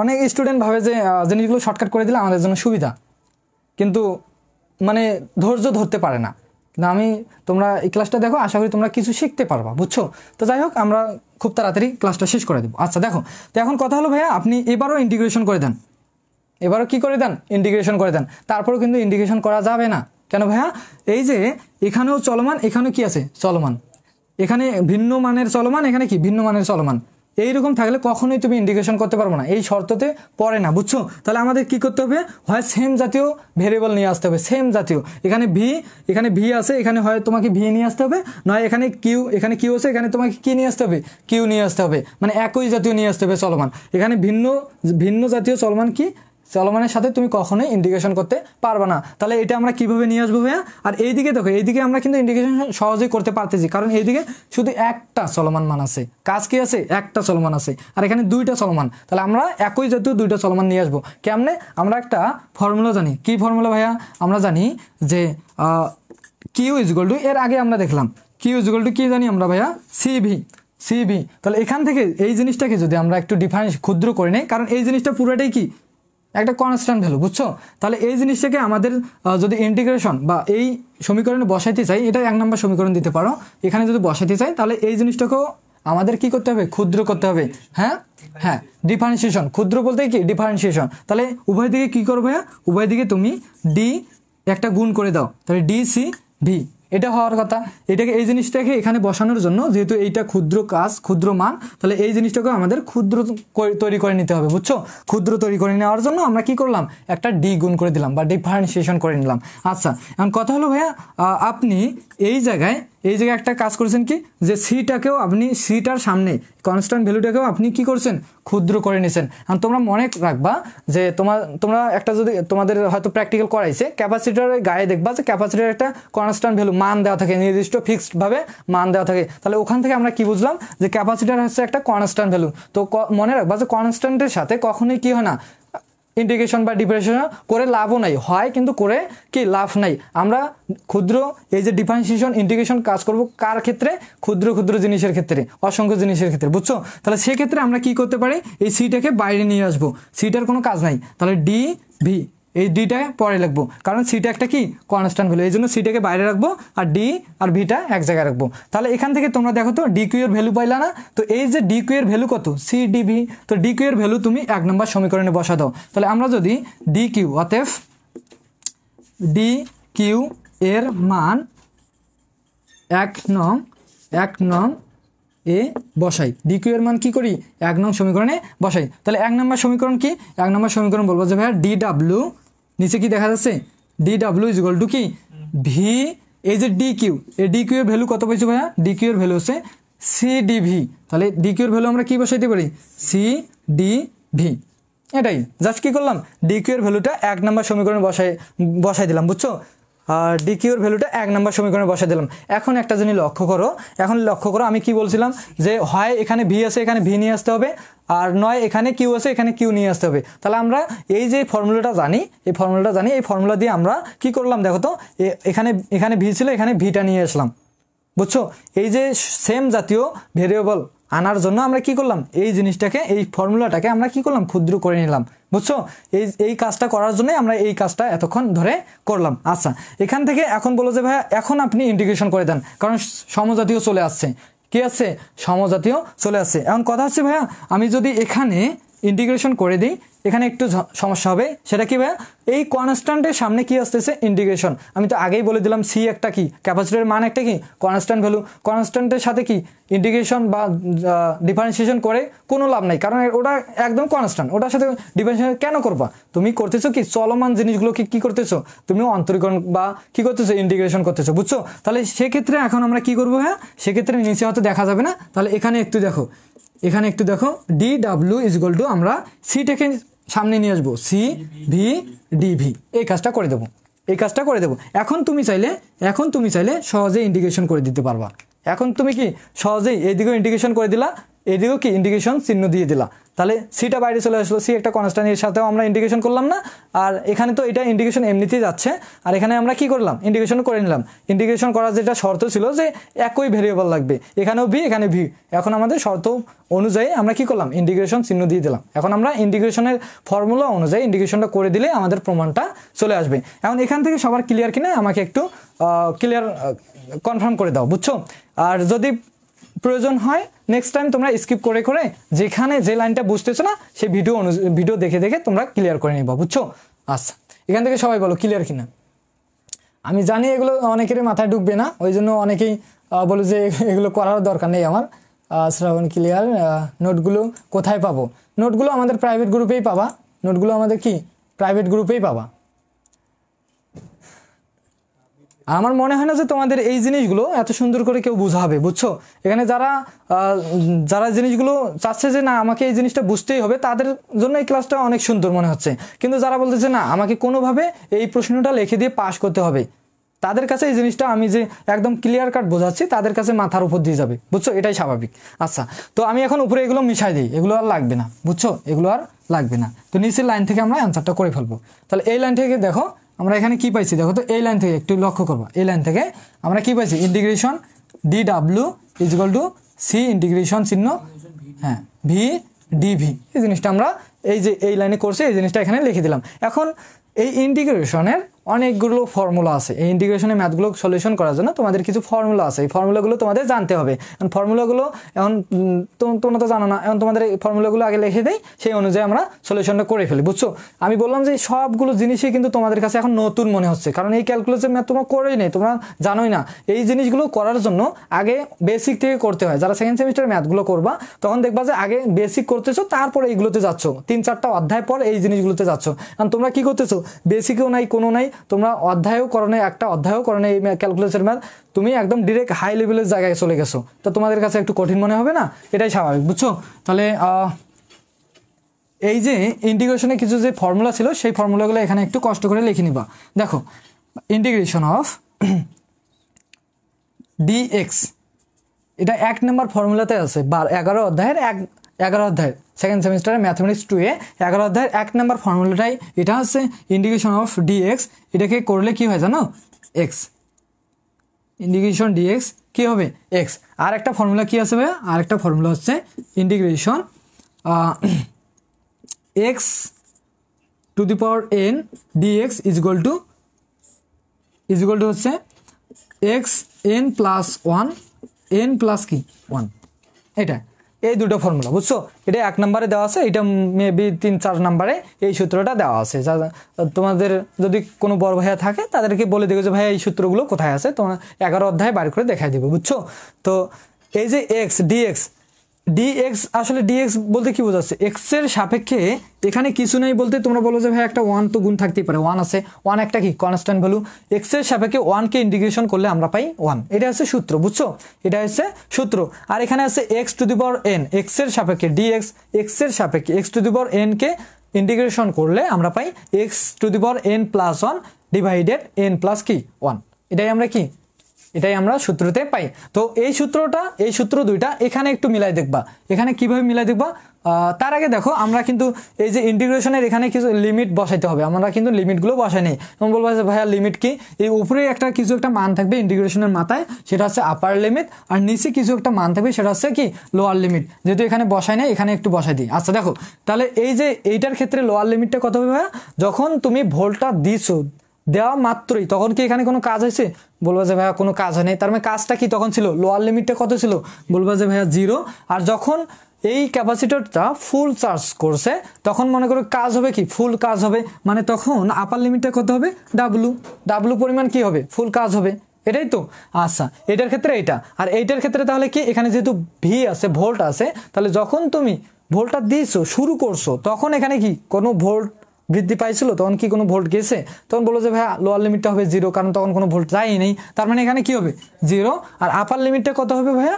অনেক স্টুডেন্ট ভাবে যে জিনিসগুলো শর্টকাট করে দিলে আমাদের জন্য সুবিধা, কিন্তু মানে ধৈর্য ধরতে পারে না। তোমরা এই ক্লাসটা দেখো, আশা করি তোমরা কিছু শিখতে পারবা, বুঝছো? তো যাই হোক, আমরা খুব তাড়াতাড়ি ক্লাসটা শেষ করে দেবো। আচ্ছা দেখো, তো এখন কথা হলো ভাইয়া, আপনি এবারও ইন্টিগ্রেশন করে দেন। ইন্টিগ্রেশন করে দেন। তারপরেও কিন্তু ইন্টিগ্রেশন করা যাবে না। কেন ভাইয়া? এই যে এখানেও চলমান, এখানেও কি আছে? চলমান। এখানে ভিন্ন মানের চলমান, এখানে কি ভিন্ন মানের চলমান। এইরকম থাকলে কখনোই তুমি ইন্ডিকেশন করতে পারবো না, এই শর্ততে পড়ে না, বুঝছো? তাহলে আমাদের কি করতে হবে? হয় সেম জাতীয় ভেরিয়েবল নিয়ে আসতে হবে, সেম জাতীয়। এখানে ভি আছে, এখানে হয় তোমাকে ভি নিয়ে আসতে হবে, নয় এখানে কিউ আছে, এখানে তোমাকে কি নিয়ে আসতে হবে? কিউ নিয়ে আসতে হবে, মানে একই জাতীয় নিয়ে আসতে হবে চলমান। এখানে ভিন্ন জাতীয় চলমান কি চলমানের সাথে তুমি কখনোই ইন্ডিকেশন করতে পারবে না। তাহলে এটা আমরা কিভাবে নিয়ে আসবো ভাইয়া? আর এইদিকে দেখো, এইদিকে আমরা কিন্তু ইন্ডিকেশন সহজেই করতে পারতেছি, কারণ এইদিকে শুধু একটা চলমান মান আছে। কাজ কি আছে? একটা চলমান আছে, আর এখানে দুইটা চলমান। তাহলে আমরা একই জাতীয় দুইটা চলমান নিয়ে আসবো। কেমনে? আমরা একটা ফর্মুলা জানি। কি ফর্মুলা ভাইয়া? আমরা জানি যে কিউ ইজুয়াল টু, এর আগে আমরা দেখলাম কিউ ইজুয়াল টু কি জানি আমরা ভাইয়া? সিভি। তাহলে এখান থেকে এই জিনিসটাকে যদি আমরা একটু ডিফারেন্স ক্ষুদ্র করে নেই, কারণ এই জিনিসটা পুরোটাই কি একটা কনস্ট্যান্ট ভ্যালু, বুঝছো? তাহলে এই জিনিসটাকে আমাদের যদি ইন্টিগ্রেশন বা এই সমীকরণে বসাইতে চাই, এটা 1 নম্বর সমীকরণ দিতে পারো, এখানে যদি বসাইতে চাই তাহলে এই জিনিসটাকেও আমাদের কি করতে হবে? ক্ষুদ্র করতে হবে। হ্যাঁ, ডিফারেন্সিয়েশন। ক্ষুদ্র বলতে কি? ডিফারেন্সিয়েশন। তাহলে উভয় দিকে কি করবে? উভয় দিকে তুমি ডি একটা গুণ করে দাও, তাহলে ডি সি ভি, এটা হওয়ার কথা। এই জিনিসটাকে এখানে বসানোর জন্য, যেহেতু এইটা ক্ষুদ্র কাজ, ক্ষুদ্র মান, তাহলে এই জিনিসটাকে আমাদের ক্ষুদ্র তৈরি করে নিতে হবে, বুঝছো? ক্ষুদ্র তৈরি করে নেওয়ার জন্য আমরা কি করলাম? একটা ডি গুণ করে দিলাম বা ডিফারেন্সিয়েশন করে নিলাম। আচ্ছা, এখন কথা হলো ভাইয়া, আপনি এই জায়গায় একটা কাজ করেছেন কি, যে সিটাকেও আপনি সিটার সামনে কনস্ট্যান্ট ভ্যালুটাকেও আপনি কি করছেন? ক্ষুদ্র করে নিয়েছেন। এখন তোমরা মনে রাখবা যে তোমরা একটা যদি তোমাদের হয়তো প্র্যাকটিক্যাল করাইছে, ক্যাপাসিটরের গায়ে দেখবা যে ক্যাপাসিটরের একটা কনস্ট্যান্ট ভ্যালু মান দেওয়া থাকে, নির্দিষ্ট ফিক্সডভাবে মান দেওয়া থাকে। তাহলে ওখান থেকে আমরা কি বুঝলাম? যে ক্যাপাসিটর হচ্ছে একটা কনস্ট্যান্ট ভ্যালু। তো মনে রাখবা যে কনস্ট্যান্টের সাথে কখনোই কি হয় না, ইন্টিগ্রেশন বা ডিফারেন্সিয়েশন করে লাভও নাই, হয় কিন্তু করে কি লাভ নাই। আমরা ক্ষুদ্র এই যে ডিফারেন্সিয়েশন ইন্টিগ্রেশন কাজ করব কার ক্ষেত্রে? ক্ষুদ্র ক্ষুদ্র জিনিসের ক্ষেত্রে, অসংখ্য জিনিসের ক্ষেত্রে, বুঝছো? তাহলে সেক্ষেত্রে আমরা কি করতে পারি? এই সিটাকে বাইরে নিয়ে আসবো, সিটার কোনো কাজ নাই। তাহলে ডি ভি, এই ডিটা পরে লিখবো, কারণ সিটা একটা কি কনস্ট্যান্ট ভ্যালু, এই জন্য সিটাকে বাইরে রাখবো আর ডি আর ভিটা এক জায়গায় রাখবো। তাহলে এখান থেকে তোমরা দেখো তো ডি কিউ এর ভ্যালু পাইলা না? তো এই যে ডি কিউ এর ভ্যালু কত? C D V. তো ডি কিউ এর ভ্যালু তুমি 1 নম্বর সমীকরণে বসা দাও। তাহলে আমরা যদি ডি কিউ, অতএব ডি কিউ এর মান 1 নং এ বসাই, ডি কিউ এর মান কি করি? 1 নং সমীকরণে বসাই। তাহলে 1 নম্বর সমীকরণ কি? 1 নম্বর সমীকরণ বলবো যে ভাইয়া ডি ডাব্লিউ, নিচে কি দেখা যাচ্ছে? D W is equal to কি? ভি, এই যে ডি কিউ, এই ডি কিউ এর ভ্যালু কত পেয়েছি ভাইয়া? ডি কিউ এর ভ্যালু হচ্ছে সি ডি ভি। তাহলে ডি কিউ এর ভ্যালু আমরা কি বসাইতে পারি? C D V. এটাই জাস্ট কি করলাম? ডি কিউ এর ভ্যালুটা 1 নম্বর সমীকরণে বসাই দিলাম, বুঝছো? আর ডি কিউ এর ভ্যালুটা 1 নম্বর সমীকরণে বসাই দিলাম। এখন একটা জিনিস লক্ষ্য করো, আমি কি বলছিলাম? যে হয় এখানে ভি আছে, এখানে ভি নিয়ে আসতে হবে, আর নয় এখানে কিউ আছে, এখানে কিউ নিয়ে আসতে হবে। তাহলে আমরা এই যে ফর্মুলাটা জানি, এই ফর্মুলা দিয়ে আমরা কি করলাম? দেখো তো, এখানে ভি ছিল, এখানে ভিটা নিয়ে আসলাম, বুঝছো? এই যে সেম জাতীয় ভেরিয়েবল আনার জন্য আমরা কি করলাম? এই জিনিসটাকে, এই ফর্মুলাটাকে আমরা কি করলাম? ক্ষুদ্র করে নিলাম, বুঝছো? এই কাজটা করার জন্য আমরা এই কাজটা এতক্ষণ ধরে করলাম। আচ্ছা, এখান থেকে এখন বলো যে ভাইয়া এখন আপনি ইন্টিগ্রেশন করে দেন, কারণ সমজাতীয় চলে আসছে। কি আছে? সমজাতীয় চলে আসছে। এখন কথা হচ্ছে ভাইয়া, আমি যদি এখানে ইন্টিগ্রেশন করে দিই, এখানে একটু সমস্যা হবে। সেটা কি ভাইয়া? এই কনস্ট্যান্টের সামনে কি আসতেছে? ইন্টিগ্রেশন। আমি তো আগেই বলে দিলাম সি একটা কি, ক্যাপাসিটরের মান একটা কি কনস্ট্যান্ট ভ্যালু। কনস্ট্যান্টের সাথে কি ইন্টিগ্রেশন বা ডিফারেন্সিয়েশন করে কোনো লাভ নাই, কারণ ওটা একদম কনস্ট্যান্ট। ওটার সাথে ডিফারেন্সিয়েশন কেন করবা? তুমি করতেছো কি চলমান জিনিসগুলোকে কি করতেছো? তুমি অন্তরীকরণ বা কি করতেছো? ইন্টিগ্রেশন করতেছো, বুঝছো? তাহলে সেক্ষেত্রে এখন আমরা কি করবো? হ্যাঁ, সেক্ষেত্রে নিচে হয়তো দেখা যাবে না, তাহলে এখানে একটু দেখো D W is equal two, আমরা সিটাকে সামনে নিয়ে আসবো, সি ভি ডি ভি, এই কাজটা করে দেবো। এখন তুমি চাইলে সহজে ইন্টিগ্রেশন করে দিতে পারবা। এখন তুমি কি সহজেই এইদিকেও ইন্টিগ্রেশন করে দিলা, এইদিকেও কি ইন্টিগ্রেশন চিহ্ন দিয়ে দিলা। তাহলে সিটা বাইরে চলে আসলো, সি একটা কনস্ট্যান্ট, এর সাথেও আমরা ইন্টিগ্রেশন করলাম না। আর এখানে তো এটা ইন্টিগ্রেশন এমনিতেই যাচ্ছে, আর এখানে আমরা কি করলাম? ইন্টিগ্রেশন করে নিলাম। ইন্টিগ্রেশন করার যেটা শর্ত ছিল যে একই ভেরিয়েবল লাগবে, এখানেও ভি, এখানে ভি। এখন আমাদের শর্ত অনুযায়ী আমরা কি করলাম? ইন্টিগ্রেশন চিহ্ন দিয়ে দিলাম। এখন আমরা ইন্টিগ্রেশনের ফর্মুলা অনুযায়ী ইন্টিগ্রেশনটা করে দিলে আমাদের প্রমাণটা চলে আসবে। এখন এখান থেকে সবার ক্লিয়ার কিনা আমাকে একটু কনফার্ম করে দাও, বুঝছো? আর যদি প্রয়োজন হয় নেক্সট টাইম তোমরা স্কিপ করে যেখানে যে লাইনটা বুঝতেছো না সেই ভিডিও দেখে তোমরা ক্লিয়ার করে নিবা, বুঝছো? আচ্ছা, এখান থেকে সবাই বলো ক্লিয়ার কিনা। আমি জানি এগুলো অনেকেরই মাথায় ঢুকবে না, ওই জন্য অনেকেই বলে যে এগুলো করার দরকার নেই আমার। শ্রাবণ ক্লিয়ার। নোটগুলো কোথায় পাবো? নোটগুলো আমাদের প্রাইভেট গ্রুপেই পাবা। নোটগুলো আমাদের কি প্রাইভেট গ্রুপেই পাবা। আমার মনে হয় না যে তোমাদের এই জিনিসগুলো এত সুন্দর করে কেউ বুঝাবে, বুঝছো? এখানে যারা যারা জিনিসগুলো চাচ্ছে যে না আমাকে এই জিনিসটা বুঝতেই হবে, তাদের জন্য এই ক্লাসটা অনেক সুন্দর মনে হচ্ছে। কিন্তু যারা বলতেছে না আমাকে কোনোভাবে এই প্রশ্নটা লিখে দিয়ে পাস করতে হবে, তাদের কাছে এই জিনিসটা আমি যে একদম ক্লিয়ার কাট বোঝাচ্ছি, তাদের কাছে মাথার উপর দিয়ে যাবে, বুঝছো? এটাই স্বাভাবিক। আচ্ছা, তো আমি এখন উপরে এগুলো মিশাই দিই, এগুলো আর লাগবে না, বুঝছো? এগুলো আর লাগবে না। তো নিচের লাইন থেকে আমরা অ্যান্সারটা করে ফেলবো। তাহলে এই লাইন থেকে দেখো আমরা এখানে কি পাইছি, দেখো তো এই লাইন থেকে একটু লক্ষ্য করবো। এই লাইন থেকে আমরা কি পাইছি, integration D W equal to C integration চিহ্ন হ্যাঁ ভি ডিভি, এই জিনিসটা আমরা এই যে এই লাইনে করছি, এই জিনিসটা এখানে লিখে দিলাম। এখন এই ইন্টিগ্রেশনের অনেকগুলো ফর্মুলা আছে। এই ইন্টিগ্রেশনের ম্যাথগুলো সলিউশন করার জন্য তোমাদের কিছু ফর্মুলা আছে, এই ফর্মুলাগুলো তোমাদের জানতে হবে। এখন ফর্মুলাগুলো এখন তোমরা তো জানো না, এখন তোমাদের এই ফর্মুলাগুলো আগে লিখে দেই, সেই অনুযায়ী আমরা সলিউশনটা করে ফেলি, বুঝছো? আমি বললাম যে সবগুলো জিনিসই কিন্তু তোমাদের কাছে এখন নতুন মনে হচ্ছে, কারণ এই ক্যালকুলাসের ম্যাথ তোমরা করেই নেই, তোমরা জানোই না। এই জিনিসগুলো করার জন্য আগে বেসিক থেকে করতে হয়। যারা সেকেন্ড সেমিস্টার ম্যাথগুলো করবা, তখন দেখবা যে আগে বেসিক করতেছো, তারপরে এইগুলোতে যাচ্ছ, 3-4টা অধ্যায় পর এই জিনিসগুলোতে যাচ্ছ। কারণ তোমরা কি করতেছো, বেসিকেও নাই, কোনো নাই, তোমরা অধ্যায়ও করো নাই, একটা অধ্যায়ও করো নাই এই ক্যালকুলেশনের ম্যাথ, তুমি একদম ডিরেক্ট হাই লেভেলের জায়গায় চলে গেছো। তো তোমাদের কাছে একটু কঠিন মনে হবে না? এটাই স্বাভাবিক, বুঝছো? তাহলে এই যে ইন্টিগ্রেশনে কিছু যে ফর্মুলা ছিল, সেই ফর্মুলাগুলো এখানে একটু কষ্ট করে লিখে নিবা। দেখো, ইন্টিগ্রেশন অফ ডিএক্স, এটা 1 নম্বর ফর্মুলাতে আছে 11 অধ্যায়ের 11 অধ্যায়ের সেকেন্ড সেমিস্টারে ম্যাথমেটিক্স 2-এ 11 অধ্যায়ের 1 নম্বর ফর্মুলাটাই এটা হচ্ছে ইন্টিগ্রেশন অফ ডিএক্স। এটাকে করলে কি হয় জানো? এক্স। ইন্টিগ্রেশন ডিএক্স কি হবে? এক্স। আর একটা ফর্মুলা কি আছে ভাইয়া? আর একটা ফর্মুলা হচ্ছে integration x to the power n dx equal to হচ্ছে x n plus 1 n plus কি 1। এটা এই দুটো ফর্মুলা, বুঝছো? এটা 1 নম্বরে দেওয়া আছে, এটা মেবি 3-4 নম্বরে এই সূত্রটা দেওয়া আছে। তোমাদের যদি কোনো বড় ভাইয়া থাকে তাদেরকে বলে দেবো যে ভাইয়া এই সূত্রগুলো কোথায় আছে, তোমরা 11 অধ্যায় বার করে দেখাই দেবো, বুঝছো? তো এই যে এক্স ডিএক্স আসলে ডিএক্স বলতে কি বোঝাচ্ছে? এক্স এর সাপেক্ষে এখানে কিছু নেই বলতে তোমরা বলো যে ভাই একটা 1 তো গুণ থাকতেই পারে, 1 আছে, 1 একটা কি কনস্ট্যান্ট ভ্যালু। এক্স এর সাপেক্ষে 1 কে ইন্টিগ্রেশন করলে আমরা পাই 1, এটা হচ্ছে সূত্র, বুঝছো? এটা হচ্ছে সূত্র। আর এখানে আছে x to the power n, x এর সাপেক্ষে ডিএক্স, এক্স এর সাপেক্ষে x to the power n কে ইন্টিগ্রেশন করলে আমরা পাই x to the power n plus 1 divided n plus কি 1। এটাই আমরা কি, এটাই আমরা সূত্রতে পাই। তো এই সূত্র দুইটা এখানে একটু মিলাই দেখবা। এখানে কিভাবে মিলাই দেখবা? তার আগে দেখো, আমরা কিন্তু এই যে ইন্টিগ্রেশনের এখানে কিছু লিমিট বসাইতে হবে, আমরা কিন্তু লিমিটগুলো বসাই নেই। এবং বলবো যে ভাইয়া লিমিট কি? এই উপরে কিছু একটা মান থাকবে ইন্টিগ্রেশনের মাথায়, সেটা হচ্ছে আপার লিমিট, আর নিচে কিছু একটা মান থাকবে সেটা হচ্ছে কি লোয়ার লিমিট। যেহেতু এখানে বসাই নেই, এখানে একটু বসাই দিই। আচ্ছা দেখো, তাহলে এই যে এইটার ক্ষেত্রে লোয়ার লিমিটটা কত হবে ভাইয়া? যখন তুমি ভোল্টটা দিছো, দেওয়া মাত্রই তখন কি এখানে কোনো কাজ হয়েছে? বলবো যে ভাইয়া কোনো কাজ হয় নাই। তার মানে কাজটা কি তখন ছিল? লোয়ার লিমিটটা কত ছিল? বলবো যে ভাইয়া 0। আর যখন এই ক্যাপাসিটরটা ফুল চার্জ করছে, তখন মনে করো কাজ হবে কি ফুল কাজ হবে, মানে তখন আপার লিমিটটা কত হবে? ডাব্লু পরিমাণ কি হবে? ফুল কাজ হবে, এটাই তো। আচ্ছা, এটার ক্ষেত্রে এটা, আর এইটার ক্ষেত্রে তাহলে কি এখানে যেহেতু ভি আছে, ভোল্ট আছে, তাহলে যখন তুমি ভোল্টটা দিয়েছো, শুরু করছো, তখন এখানে কি কোনো ভোল্ট বৃদ্ধি পাইছিল? তখন কি কোনো ভোল্ট গেছে? তখন বলো যে ভাইয়া লোয়ার লিমিটটা হবে 0, কারণ তখন কোনো ভোল্ট যায়ই নেই। তার মানে এখানে কি হবে? 0। আর আপার লিমিটটা কত হবে ভাইয়া?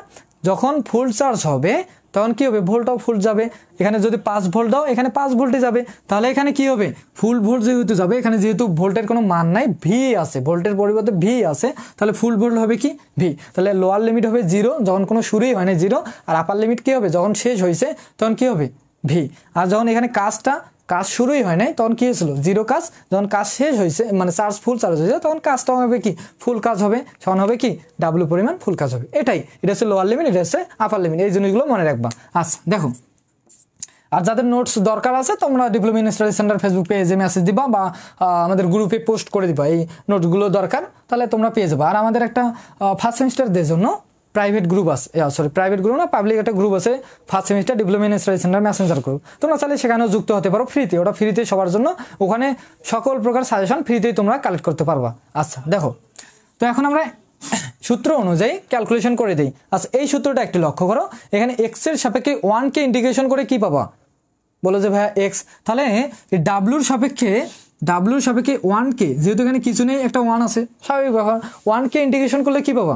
যখন ফুল চার্জ হবে তখন কি হবে? ভোল্টটাও ফুল যাবে। এখানে যদি 5 ভোল্ট দাও, এখানে 5 ভোল্টে যাবে। তাহলে এখানে কি হবে? ফুল ভোল্ট যেহেতু যাবে, এখানে যেহেতু ভোল্টের কোনো মান নাই, ভি আছে, ভোল্টের পরিবর্তে ভি আছে, তাহলে ফুল ভোল্ট হবে কি ভি। তাহলে লোয়ার লিমিট হবে 0, যখন কোনো শুরুই হয় না 0। আর আপার লিমিট কি হবে? যখন শেষ হয়েছে তখন কি হবে? ভি। আর যখন এখানে কাজ শুরুই হয় নাই, তখন কি হয়েছিল? 0 কাজ। যখন কাজ শেষ হয়েছে, মানে ফুল চার্জ হয়েছে, তখন কাজটা হবে কি ফুল কাজ হবে, সমান হবে কি ডাব্লু পরিমাণ ফুল কাজ হবে। এটা হচ্ছে লোয়ার লিমিট, এটা হচ্ছে আপার লিমিট। এই জিনিসগুলো মনে রাখবা। আচ্ছা দেখো, আর যাদের নোটস দরকার আছে তোমরা diploma in study centre Facebook পেজে মেসেজ দিবা বা আমাদের গ্রুপে পোস্ট করে দিবা এই নোটসগুলো দরকার, তাহলে তোমরা পেয়ে যাবা। আর আমাদের একটা ফার্স্ট সেমিস্টারদের জন্য প্রাইভেট গ্রুপ আছে, সরি প্রাইভেট গ্রুপ না, পাবলিক একটা গ্রুপ আছে, first semester diploma in study centre Messenger group. তোমরা চাইলে সেখানেও যুক্ত হতে পারো ফ্রিতে, ওটা ফ্রিতে সবার জন্য, ওখানে সকল প্রকার সাজেশন ফ্রিতেই তোমরা কালেক্ট করতে পারবা। আচ্ছা দেখো, তো এখন আমরা সূত্র অনুযায়ী ক্যালকুলেশন করে দিই। আচ্ছা এই সূত্রটা একটু লক্ষ্য করো, এখানে এক্স এর সাপেক্ষে 1কে ইন্টিগ্রেশন করে কি পাবা, বলো যে ভাইয়া এক্স, তাহলে এই ডাব্লুর সাপেক্ষে 1কে, যেহেতু এখানে কিছু নেই একটা 1 আছে, স্বাভাবিক ব্যাপার, 1কে ইন্টিগ্রেশন করলে কি পাবা,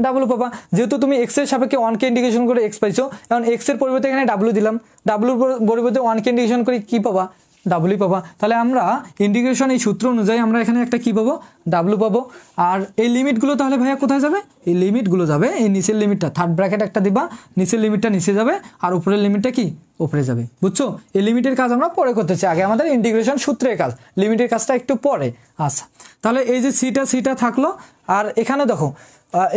ডাব্লু পাবা। যেহেতু তুমি এক্স এর সাপেক্ষে 1কে ইন্টিগ্রেশন করে এক্স পাইছো, এখন এক্স এর পরিবর্তে এখানে ডাব্লু দিলাম, ডাব্লুর পরিবর্তে 1কে ইন্টিগ্রেশন করে কি পাবা, ডাব্লুই পাবা। তাহলে আমরা ইন্টিগ্রেশন এই সূত্র অনুযায়ী আমরা এখানে একটা কি পাবো, ডাব্লু পাবো। আর এই লিমিটগুলো তাহলে ভাইয়া কোথায় যাবে, এই লিমিটগুলো যাবে এই নিচের লিমিটটা, থার্ড ব্র্যাকেট একটা দিবা, নিচের লিমিটটা নিচে যাবে, আর উপরের লিমিটটা কি উপরে যাবে, বুঝছো। এই লিমিটের কাজ আমরা পরে করতেছি, আগে আমাদের ইন্টিগ্রেশন সূত্রের কাজ, লিমিটের কাজটা একটু পরে। আচ্ছা তাহলে এই যে সিটা থাকলো, আর এখানে দেখো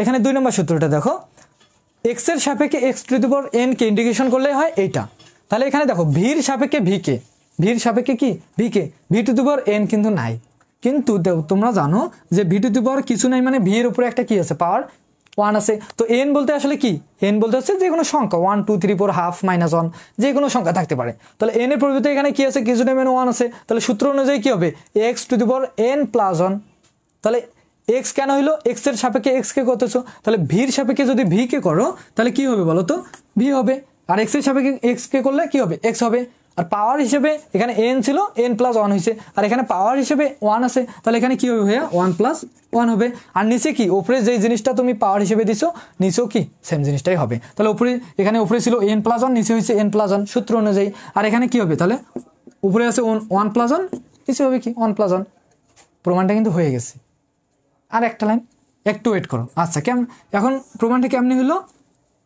এখানে 2 নম্বর সূত্রটা দেখো, এক্স এর সাপেক্ষে x to the power n কে ইন্টিগ্রেশন করলে হয় এইটা। তাহলে এখানে দেখো ভির সাপেক্ষে ভিকে, ভির সাপেক্ষে কি V K, V two the power N কিন্তু নাই, কিন্তু তোমরা জানো যে ভি টু দি পাওয়ার কিছু নাই মানে ভি এর উপরে একটা কি আছে, পাওয়ার 1 আছে। তো এন বলতে আসলে কি, এন বলতে হচ্ছে যে কোনো সংখ্যা, 1 2 3 4 হাফ মাইনাস 1 যে কোনো সংখ্যা থাকতে পারে। তাহলে এন এর পরিবর্তে এখানে কি আছে, কিছু নাই মানে 1 আছে, তাহলে সূত্র অনুযায়ী কি হবে, x to the power n plus 1। তাহলে এক্স কেন হইলো, এক্স এর সাপেক্ষে এক্স কে করতেছো, তাহলে ভির সাপেক্ষে যদি ভি কে করো তাহলে কি হবে বলো তো, ভি হবে, আর এক্স এর সাপেক্ষে এক্স কে করলে কি হবে, এক্স হবে। আর পাওয়ার হিসেবে এখানে এন ছিল, এন প্লাস 1 হয়েছে, আর এখানে পাওয়ার হিসেবে 1 আছে, তাহলে এখানে কি হবে ভাইয়া 1 প্লাস 1 হবে। আর নিচে কি, উপরে যে জিনিসটা তুমি পাওয়ার হিসেবে দিছো নিচেও কি সেম জিনিসটাই হবে। তাহলে উপরে, এখানে উপরে ছিল এন প্লাস 1, নিচে হয়েছে এন প্লাস 1 সূত্র অনুযায়ী। আর এখানে কি হবে, তাহলে উপরে আছে 1 প্লাস 1, নিচে হবে কি 1 প্লাস 1। প্রমাণটা কিন্তু হয়ে গেছে। আর একটা লাইন একটু ওয়েট করো। আচ্ছা কেমন, এখন প্রমাণটা কেমনি হলো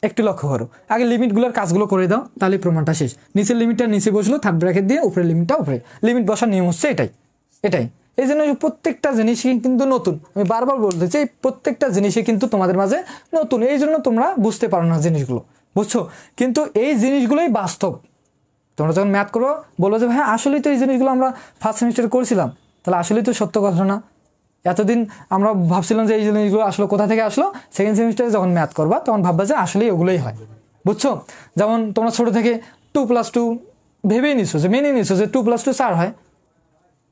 একটু লক্ষ্য করো, আগে লিমিটগুলোর কাজগুলো করে দাও, তাহলে প্রমাণটা শেষ। নিচের লিমিটটা নিচে বসলো, থার্ড ব্র্যাকেট দিয়ে উপরের লিমিটটা উপরে, লিমিট বসার নিয়ম হচ্ছে এটাই। এই জন্য প্রত্যেকটা জিনিসই কিন্তু নতুন, আমি বারবার বলতেছি এই প্রত্যেকটা জিনিসই কিন্তু তোমাদের মাঝে নতুন, এই জন্য তোমরা বুঝতে পারো না জিনিসগুলো, বুঝছো। কিন্তু এই জিনিসগুলোই বাস্তব। তোমরা যখন ম্যাথ করো বলবো যে ভাই আসলেই তো এই জিনিসগুলো আমরা ফার্স্ট সেমিস্টারে করেছিলাম, তাহলে আসলেই তো সত্য কথা না। এতদিন আমরা ভাবছিলাম যে এই জিনিসগুলো আসলে কোথা থেকে আসলো, সেকেন্ড সেমিস্টারে যখন ম্যাথ করবা তখন ভাববা যে আসলেই ওগুলোই হয়, বুঝছো। যেমন তোমরা ছোট থেকে 2 + 2 ভেবেই নিছো, যে মেনে নিছো যে 2 + 2 4 হয়,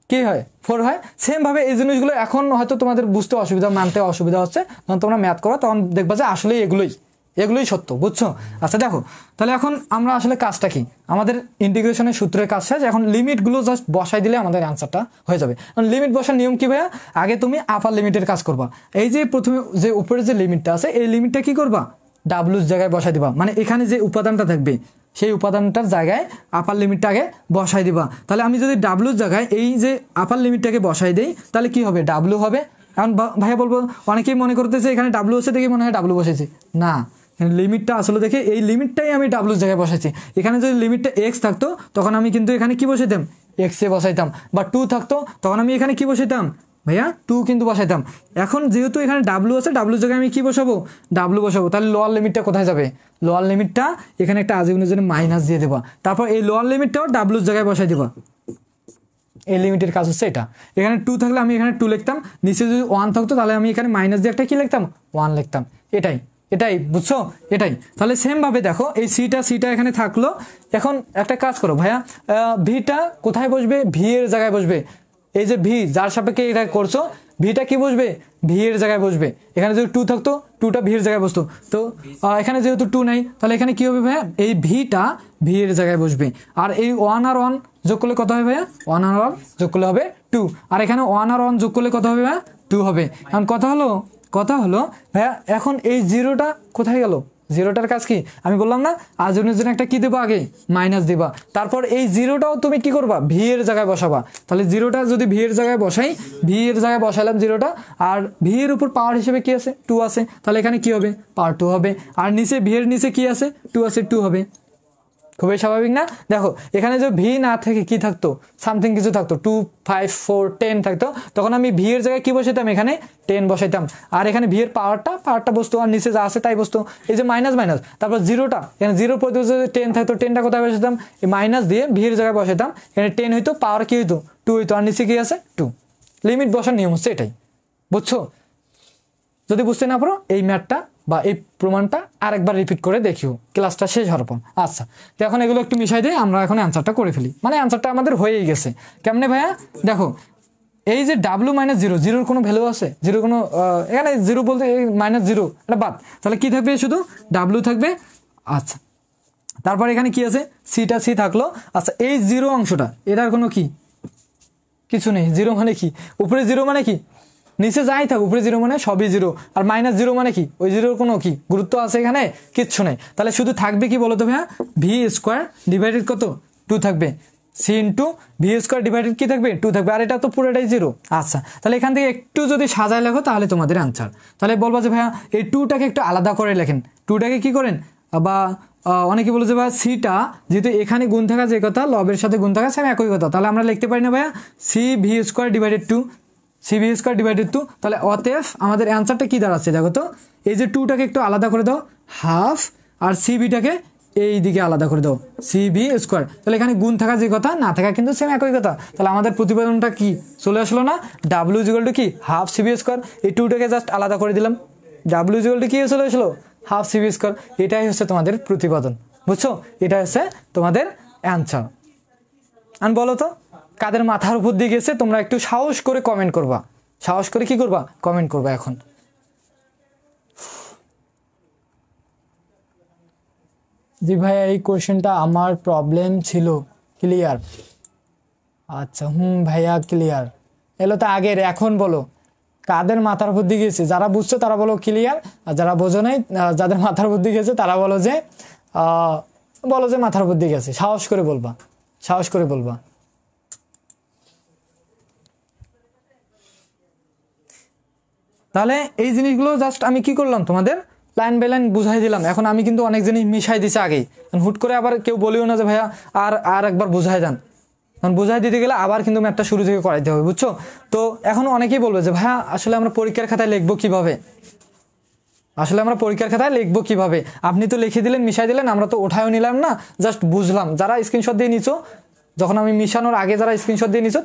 কি হয় 4 হয়। সেমভাবে এই জিনিসগুলো এখন হয়তো তোমাদের বুঝতে অসুবিধা, মানতে অসুবিধা হচ্ছে, যখন তোমরা ম্যাথ করো তখন দেখবা যে আসলেই এগুলোই সত্য, বুঝছো। আচ্ছা দেখো, তাহলে এখন আমরা আসলে কাজটা কি, আমাদের ইন্টিগ্রেশনের সূত্রের কাজ শেষ, এখন লিমিটগুলো জাস্ট বসাই দিলে আমাদের অ্যান্সারটা হয়ে যাবে। কারণ লিমিট বসার নিয়ম কি ভাইয়া, আগে তুমি আপার লিমিটের কাজ করবা, এই যে প্রথমে যে উপরে যে লিমিটটা আছে এই লিমিটটা কি করবা, ডাব্লুর জায়গায় বসাই দিবা, মানে এখানে যে উপাদানটা থাকবে সেই উপাদানটার জায়গায় আপার লিমিটটা আগে বসাই দিবা। তাহলে আমি যদি ডাব্লুর জায়গায় এই যে আপার লিমিটটাকে বসাই দেই তাহলে কি হবে, ডাব্লু হবে। এখন ভাইয়া বলবো, অনেকেই মনে করতেছে এখানে ডাব্লু হচ্ছে দেখে মনে হয় ডাব্লু বসেছে, না, লিমিটটা আসলে দেখে এই লিমিটটাই আমি ডাব্লুর জায়গায় বসাইছি। এখানে যদি লিমিটটা এক্স থাকতো তখন আমি কিন্তু এখানে কি বসাইতাম, এক্সে বসাইতাম, বা 2 থাকতো তখন আমি এখানে কি বসাইতাম ভাইয়া 2 কিন্তু বসাইতাম। এখন যেহেতু এখানে ডাব্লু আছে, ডাব্লুর জায়গায় আমি কি বসাবো, ডাব্লু বসাবো, তাহলে লোয়ার লিমিটটা কোথায় যাবে, লোয়ার লিমিটটা এখানে একটা আজীবনের জন্য মাইনাস দিয়ে দেবা, তারপর এই লোয়ার লিমিটটাও ডাব্লুর জায়গায় বসাই দেবা। এই লিমিটের কাজ হচ্ছে এটা। এখানে 2 থাকলে আমি এখানে 2 লিখতাম, নিচে যদি 1 থাকতো তাহলে আমি এখানে মাইনাস দিয়ে একটা কি লিখতাম, 1 লিখতাম। এটাই বুঝছো, এটাই। তাহলে সেম ভাবে দেখো এই সিটা এখানে থাকলো। এখন একটা কাজ করো ভাইয়া, ভিটা কোথায় বসবে, ভি এর জায়গায় বসবে। এই যে ভি যার সাপেক্ষে এটা করছো, ভিটা কি বসবে, ভি এর জায়গায় বসবে। এখানে যদি 2 থাকতো 2টা ভি এর জায়গায় বসতো, তো এখানে যেহেতু 2 নাই তাহলে এখানে কি হবে ভাইয়া, এই ভিটা ভি এর জায়গায় বসবে। আর এই 1 আর 1 যোগ করলে কত হবে ভাইয়া, 1 আর 1 যোগ করলে হবে 2। আর এখানে 1 আর 1 যোগ করলে কত হবে ভাইয়া, 2 হবে। এখন কথা হলো ভাইয়া, এখন এই জিরোটা কোথায় গেল, জিরোটার কাজ কি, আমি বললাম না আজনের জন্য একটা কি দেবো, আগে মাইনাস দিবা, তারপর এই জিরোটাও তুমি কি করবা, ভি এর জায়গায় বসাবা। তাহলে জিরোটা যদি ভি এর জায়গায় বসাই, ভি এর জায়গায় বসাইলাম জিরোটা, আর ভি এর উপর পাওয়ার হিসেবে কি আছে, 2 আছে, তাহলে এখানে কি হবে, পাওয়ার 2 হবে। আর নিচে ভি এর নিচে কি আছে, 2 আছে, 2 হবে। খুবই স্বাভাবিক না। দেখো এখানে যে ভি না থেকে কি থাকতো, সামথিং কিছু থাকতো, 2 5 4 10 থাকতো, তখন আমি ভি এর জায়গায় কি বসাইতাম, এখানে 10 বসাইতাম। আর এখানে ভি এর পাওয়ারটা বসতো, আর নিচে যা আছে তাই বসতো। এই যে মাইনাস, তারপর জিরোটা, এখানে জিরোর পরিবর্তে যদি 10 থাকতো, 10টা কোথায় বসাইতাম, এই মাইনাস দিয়ে ভি এর জায়গায় বসাইতাম। এখানে 10 হইতো, পাওয়ার কি হইতো, 2 হইতো, আর নিচে কি আছে 2। লিমিট বসার নিয়ম হচ্ছে এটাই, বুঝছো। যদি বুঝতে না পারো এই ম্যাথটা বা এই প্রমাণটা আরেকবার রিপিট করে দেখিও ক্লাসটা শেষ হওয়ার পর। আচ্ছা, তো এখন এগুলো একটু মিশাই দিয়ে আমরা এখন অ্যান্সারটা করে ফেলি, মানে অ্যান্সারটা আমাদের হয়েই গেছে। কেমনে ভাইয়া? দেখো এই যে ডাব্লু মাইনাস জিরো, জিরোর কোনো ভ্যালু আছে? জিরো কোনো এখানে জিরো বলতে এই মাইনাস জিরো এটা বাদ, তাহলে কি থাকবে? শুধু ডাব্লু থাকবে। আচ্ছা, তারপর এখানে কি আছে? সিটা সি থাকলো। আচ্ছা, এই জিরো অংশটা এটার কোনো কি কিছু নেই। জিরো মানে কি? উপরে জিরো মানে কি? নিচে যাই থাক, উপরে জিরো মানে সবই জিরো। আর মাইনাস জিরো মানে কি? ওই জিরোর কোনো কি গুরুত্ব আছে এখানে? কিচ্ছু নেই। তাহলে শুধু থাকবে কি বলতো ভাইয়া? ভি স্কোয়ার ডিভাইডেড কত? 2 থাকবে। C into V square divided কি থাকবে? 2 থাকবে। আর এটা তো পুরোটাই জিরো। আচ্ছা, তাহলে এখান থেকে একটু যদি সাজায় লেখো তাহলে তোমাদের অ্যান্সার। তাহলে বলবো যে ভাইয়া এই 2টাকে একটু আলাদা করে লেখেন। 2টাকে কি করেন? বা অনেকে বলে যে ভাইয়া সিটা যেহেতু এখানে গুণ থাকা যে কথা, লবের সাথে গুণ থাকা সেম একই কথা, তাহলে আমরা লিখতে পারি না ভাইয়া C V square divided 2, C V square divided 2। তাহলে অতএব আমাদের অ্যান্সারটা কি দাঁড়াচ্ছে দেখো তো? এই যে 2টাকে একটু আলাদা করে দাও হাফ, আর সি বিটাকে এই দিকে আলাদা করে দাও সি ভি স্কোয়ার। তাহলে এখানে গুণ থাকা যে কথা, না থাকা কিন্তু সেম একই কথা। তাহলে আমাদের প্রতিবেদনটা কি চলে আসলো না? ডাব্লিউ ইকুয়াল টু কি? Half C V square. এই 2টাকে জাস্ট আলাদা করে দিলাম, ডাব্লিউ ইকুয়াল টু কি চলে আসলো? Half C V square. এটাই হচ্ছে তোমাদের প্রতিবেদন, বুঝছো? এটা হচ্ছে তোমাদের অ্যান্সার। আর বলো তো কাদের মাথার উপর দিয়ে গেছে? তোমরা একটু সাহস করে কমেন্ট করবা, সাহস করে কি করবা? কমেন্ট করবা এখন। জি ভাইয়া, এই কোয়েশ্চেনটা আমার প্রবলেম ছিল, ক্লিয়ার। আচ্ছা, ভাইয়া ক্লিয়ার। এলো তো আগের, এখন বলো কাদের মাথার উপর দিয়ে গেছে? যারা বুঝছো তারা বলো ক্লিয়ার, আর যারা বোঝো নাই, যাদের মাথার উপর দিয়ে গেছে তারা বলো যে মাথার উপর দিয়ে গেছে। সাহস করে বলবা, সাহস করে বলবা। তাহলে এই জিনিসগুলো জাস্ট আমি কি করলাম? তোমাদের লাইন বাই লাইন বুঝাই দিলাম। এখন আমি কিন্তু অনেক জিনিস মিশাই দিছি আগেই, হুট করে আবার কেউ বলিও না যে ভাইয়া আর একবার বুঝাই দেন। কারণ বুঝাই দিতে গেলে আবার কিন্তু ম্যাথটা শুরু থেকে করাইতে হবে, বুঝছো? তো এখন অনেকেই বলবে যে ভাইয়া আসলে আমরা পরীক্ষার খাতায় লিখবো কিভাবে? আসলে আমরা পরীক্ষার খাতায় লিখবো কিভাবে? আপনি তো লিখে দিলেন, মিশাই দিলেন, আমরা তো ওঠায়ও নিলাম না, জাস্ট বুঝলাম। যারা স্ক্রিনশট দিয়ে নিছো, যখন আমি মিশানোর আগে যারা স্ক্রিনশট দিয়ে নিছো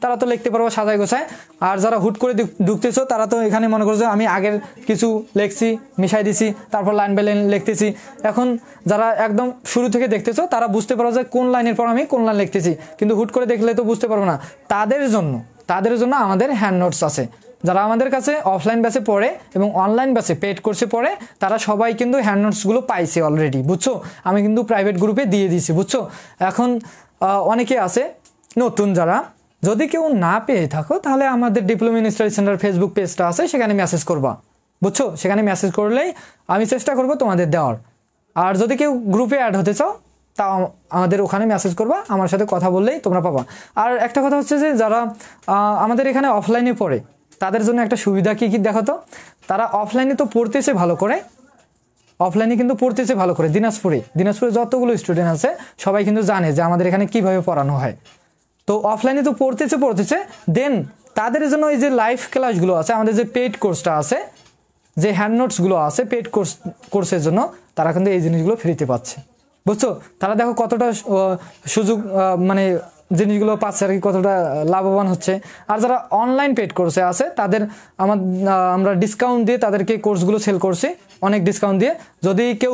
তারা তো লিখতে পারবো সাজায় গোছায়। আর যারা হুট করে ঢুকতেছো তারা তো এখানে মনে করছো আমি আগের কিছু লিখছি, মিশাই দিছি, তারপর লাইন বাই লাইন লিখতেছি। এখন যারা একদম শুরু থেকে দেখতেছো তারা বুঝতে পারো যে কোন লাইনের পর আমি কোন লাইন লিখতেছি, কিন্তু হুট করে দেখলে তো বুঝতে পারবো না। তাদের জন্য আমাদের হ্যান্ড নোটস আছে। যারা আমাদের কাছে অফলাইন ব্যাচে পড়ে এবং অনলাইন ব্যাচে পেড কোর্সে পড়ে তারা সবাই কিন্তু হ্যান্ড নোটসগুলো পাইছে অলরেডি, বুঝছো? আমি কিন্তু প্রাইভেট গ্রুপে দিয়ে দিয়েছি, বুঝছো? এখন অনেকে আছে নতুন, যারা যদি কেউ না পেয়ে থাকো তাহলে আমাদের diploma in study centre Facebook পেজটা আছে, সেখানে মেসেজ করবা, বুঝছো? সেখানে মেসেজ করলেই আমি চেষ্টা করব তোমাদের দেওয়ার। আর যদি কেউ গ্রুপে অ্যাড হতে চাও তা আমাদের ওখানে মেসেজ করবা, আমার সাথে কথা বললেই তোমরা পাবা। আর একটা কথা হচ্ছে যে যারা আমাদের এখানে অফলাইনে পড়ে তাদের জন্য একটা সুবিধা কি দেখো তো? তারা অফলাইনে তো পড়তেছে ভালো করে, অফলাইনে কিন্তু পড়তেছে ভালো করে। দিনাজপুরে যতগুলো স্টুডেন্ট আছে সবাই কিন্তু জানে যে আমাদের এখানে কিভাবে পড়ানো হয়। তো অফলাইনে তো পড়তেছে দেন তাদের জন্য এই যে লাইভ ক্লাসগুলো আছে, আমাদের যে পেড কোর্সটা আছে, যে হ্যান্ড নোটসগুলো আছে পেড কোর্সের জন্য, তারা কিন্তু এই জিনিসগুলো ফ্রিতে পাচ্ছে, বুঝছো? তারা দেখো কতটা সুযোগ মানে জিনিসগুলো পাচ্ছে আর কি, কতটা লাভবান হচ্ছে। আর যারা অনলাইন পেড কোর্সে আছে তাদের আমরা ডিসকাউন্ট দিয়ে তাদেরকে কোর্সগুলো সেল করছি, অনেক ডিসকাউন্ট দিয়ে। যদি কেউ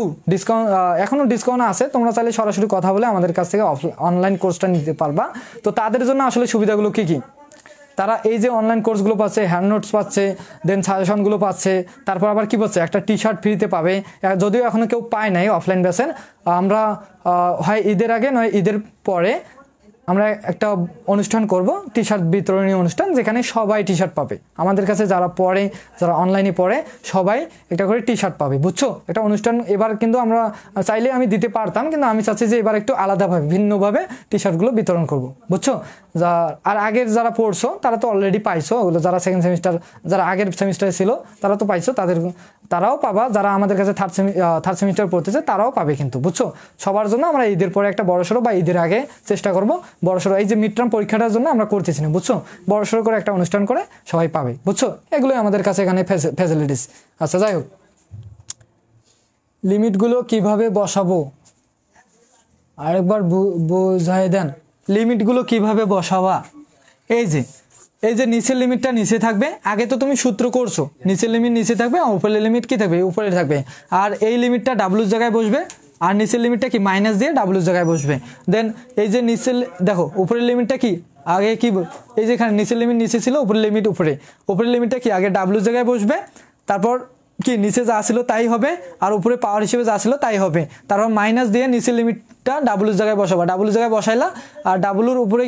এখনও ডিসকাউন্ট আছে, তোমরা চাইলে সরাসরি কথা বলে আমাদের কাছ থেকে অনলাইন কোর্সটা নিতে পারবা। তো তাদের জন্য আসলে সুবিধাগুলো কি কি? তারা এই যে অনলাইন কোর্সগুলো পাচ্ছে, হ্যান্ড নোটস পাচ্ছে, দেন সাজেশনগুলো পাচ্ছে, তারপর আবার কি পাচ্ছে? একটা টি শার্ট ফ্রিতে পাবে। যদিও এখনও কেউ পায় নাই অফলাইন ব্যাচের, আমরা হয় ঈদের আগে নয় ঈদের পরে আমরা একটা অনুষ্ঠান করব, টি শার্ট বিতরণী অনুষ্ঠান, যেখানে সবাই টি শার্ট পাবে। আমাদের কাছে যারা পড়ে, যারা অনলাইনে পড়ে সবাই একটা করে টি শার্ট পাবে, বুঝছো? একটা অনুষ্ঠান এবার কিন্তু আমরা চাইলে আমি দিতে পারতাম, কিন্তু আমি চাচ্ছি যে এবার একটু আলাদাভাবে ভিন্নভাবে টি শার্টগুলো বিতরণ করব, বুঝছো? আর আগের যারা পড়ছো তারা তো অলরেডি পাইছো, ওগুলো যারা সেকেন্ড সেমিস্টার, যারা আগের সেমিস্টারে ছিল তারা তো পাইছো, তারাও পাবা। যারা আমাদের কাছে থার্ড সেমিস্টার পড়তেছে তারাও পাবে কিন্তু, বুঝছো? সবার জন্য আমরা ঈদের পরে একটা বড়সড় বা ঈদের আগে চেষ্টা করব বড়সড়, এই যে মিড টার্ম পরীক্ষাটার জন্য আমরা করতেছি না, বুঝছো? বড়সড় করে একটা অনুষ্ঠান করে সবাই পাবে, বুঝছো? এগুলোই আমাদের কাছে এখানে ফ্যাসিলিটিস। আচ্ছা, যাই হোক, লিমিটগুলো কিভাবে বসাবো আরেকবার বুঝাই দেন। লিমিটগুলো কিভাবে বসাবা? এই যে এই যে নিচের লিমিটটা নিচে থাকবে, আগে তো তুমি সূত্র করছো, নিচের লিমিট নিচে থাকবে আর উপরের লিমিট কি থাকবে, উপরে থাকবে। আর এই লিমিটটা ডাব্লুর জায়গায় বসবে, আর নিচের লিমিটটা কি মাইনাস দিয়ে ডাব্লুর জায়গায় বসবে। দেন এই যে নিচের দেখো উপরের লিমিটটা কি আগে কি, এই যে এখানে নিচের লিমিট নিচে ছিল, উপরের লিমিট উপরে, উপরের লিমিটটা কি আগে ডাব্লুর জায়গায় বসবে, তারপর কি নিচে যা ছিল তাই হবে, আর উপরে পাওয়ার হিসেবে যা ছিল তাই হবে। তারপর মাইনাস দিয়ে নিচের লিমিটটা ডাব্লুর জায়গায় বসাবা, ডাব্লুর জায়গায় বসাইলা, আর ডাব্লুর উপরে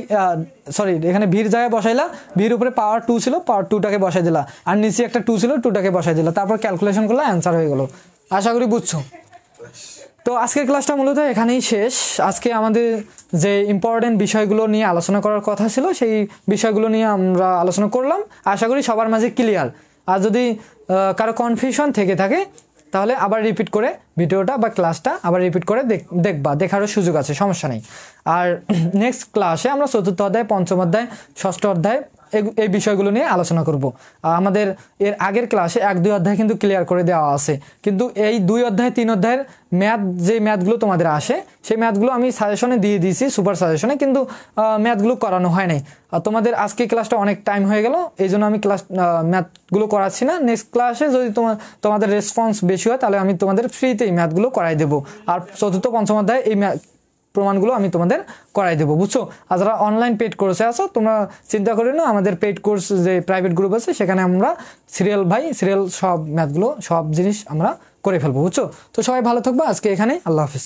সরি এখানে ভির জায়গায় বসাইলা, ভির উপরে পাওয়ার 2 ছিল, পাওয়ার 2টাকে বসাই দিলা, আর নিচে একটা 2 ছিল, 2টাকে বসাই দিলা, তারপর ক্যালকুলেশন করলে অ্যান্সার হয়ে গেল। আশা করি বুঝছো। তো আজকের ক্লাসটা মূলত এখানেই শেষ। আজকে আমাদের যে ইম্পর্টেন্ট বিষয়গুলো নিয়ে আলোচনা করার কথা ছিল সেই বিষয়গুলো নিয়ে আমরা আলোচনা করলাম। আশা করি সবার মাঝে ক্লিয়ার। আর যদি কারো কনফিউশন থেকে থাকে তাহলে আবার রিপিট করে ভিডিওটা বা ক্লাসটা আবার রিপিট করে দেখবা, দেখারও সুযোগ আছে, সমস্যা নেই। আর নেক্সট ক্লাসে আমরা 4র্থ অধ্যায়, 5ম অধ্যায়, 6ষ্ঠ অধ্যায় এই বিষয়গুলো নিয়ে আলোচনা করব। আমাদের এর আগের ক্লাসে 1-2 অধ্যায় কিন্তু ক্লিয়ার করে দেওয়া আছে, কিন্তু এই 2 অধ্যায় 3 অধ্যায়ের ম্যাথ যে ম্যাথগুলো তোমাদের আসে সেই ম্যাথগুলো আমি সাজেশনে দিয়ে দিয়েছি, সুপার সাজেশনে, কিন্তু ম্যাথগুলো করানো হয় নাই। তোমাদের আজকে ক্লাসটা অনেক টাইম হয়ে গেল, এই জন্য আমি ম্যাথগুলো করাচ্ছি না। নেক্সট ক্লাসে যদি তোমাদের রেসপন্স বেশি হয় তাহলে আমি তোমাদের ফ্রিতে এই ম্যাথগুলো করাই দেবো। আর 4র্থ 5ম অধ্যায় এই প্রমাণগুলো আমি তোমাদের করাই দেবো, বুঝছো। আর যারা অনলাইন পেড কোর্সে আছো তোমরা চিন্তা করে না, আমাদের পেড কোর্স যে প্রাইভেট গ্রুপ আছে সেখানে আমরা সিরিয়াল সব ম্যাথগুলো সব জিনিস আমরা করে ফেলবো, বুঝছো। তো সবাই ভালো থাকবো, আজকে এখানে, আল্লাহ হাফিজ।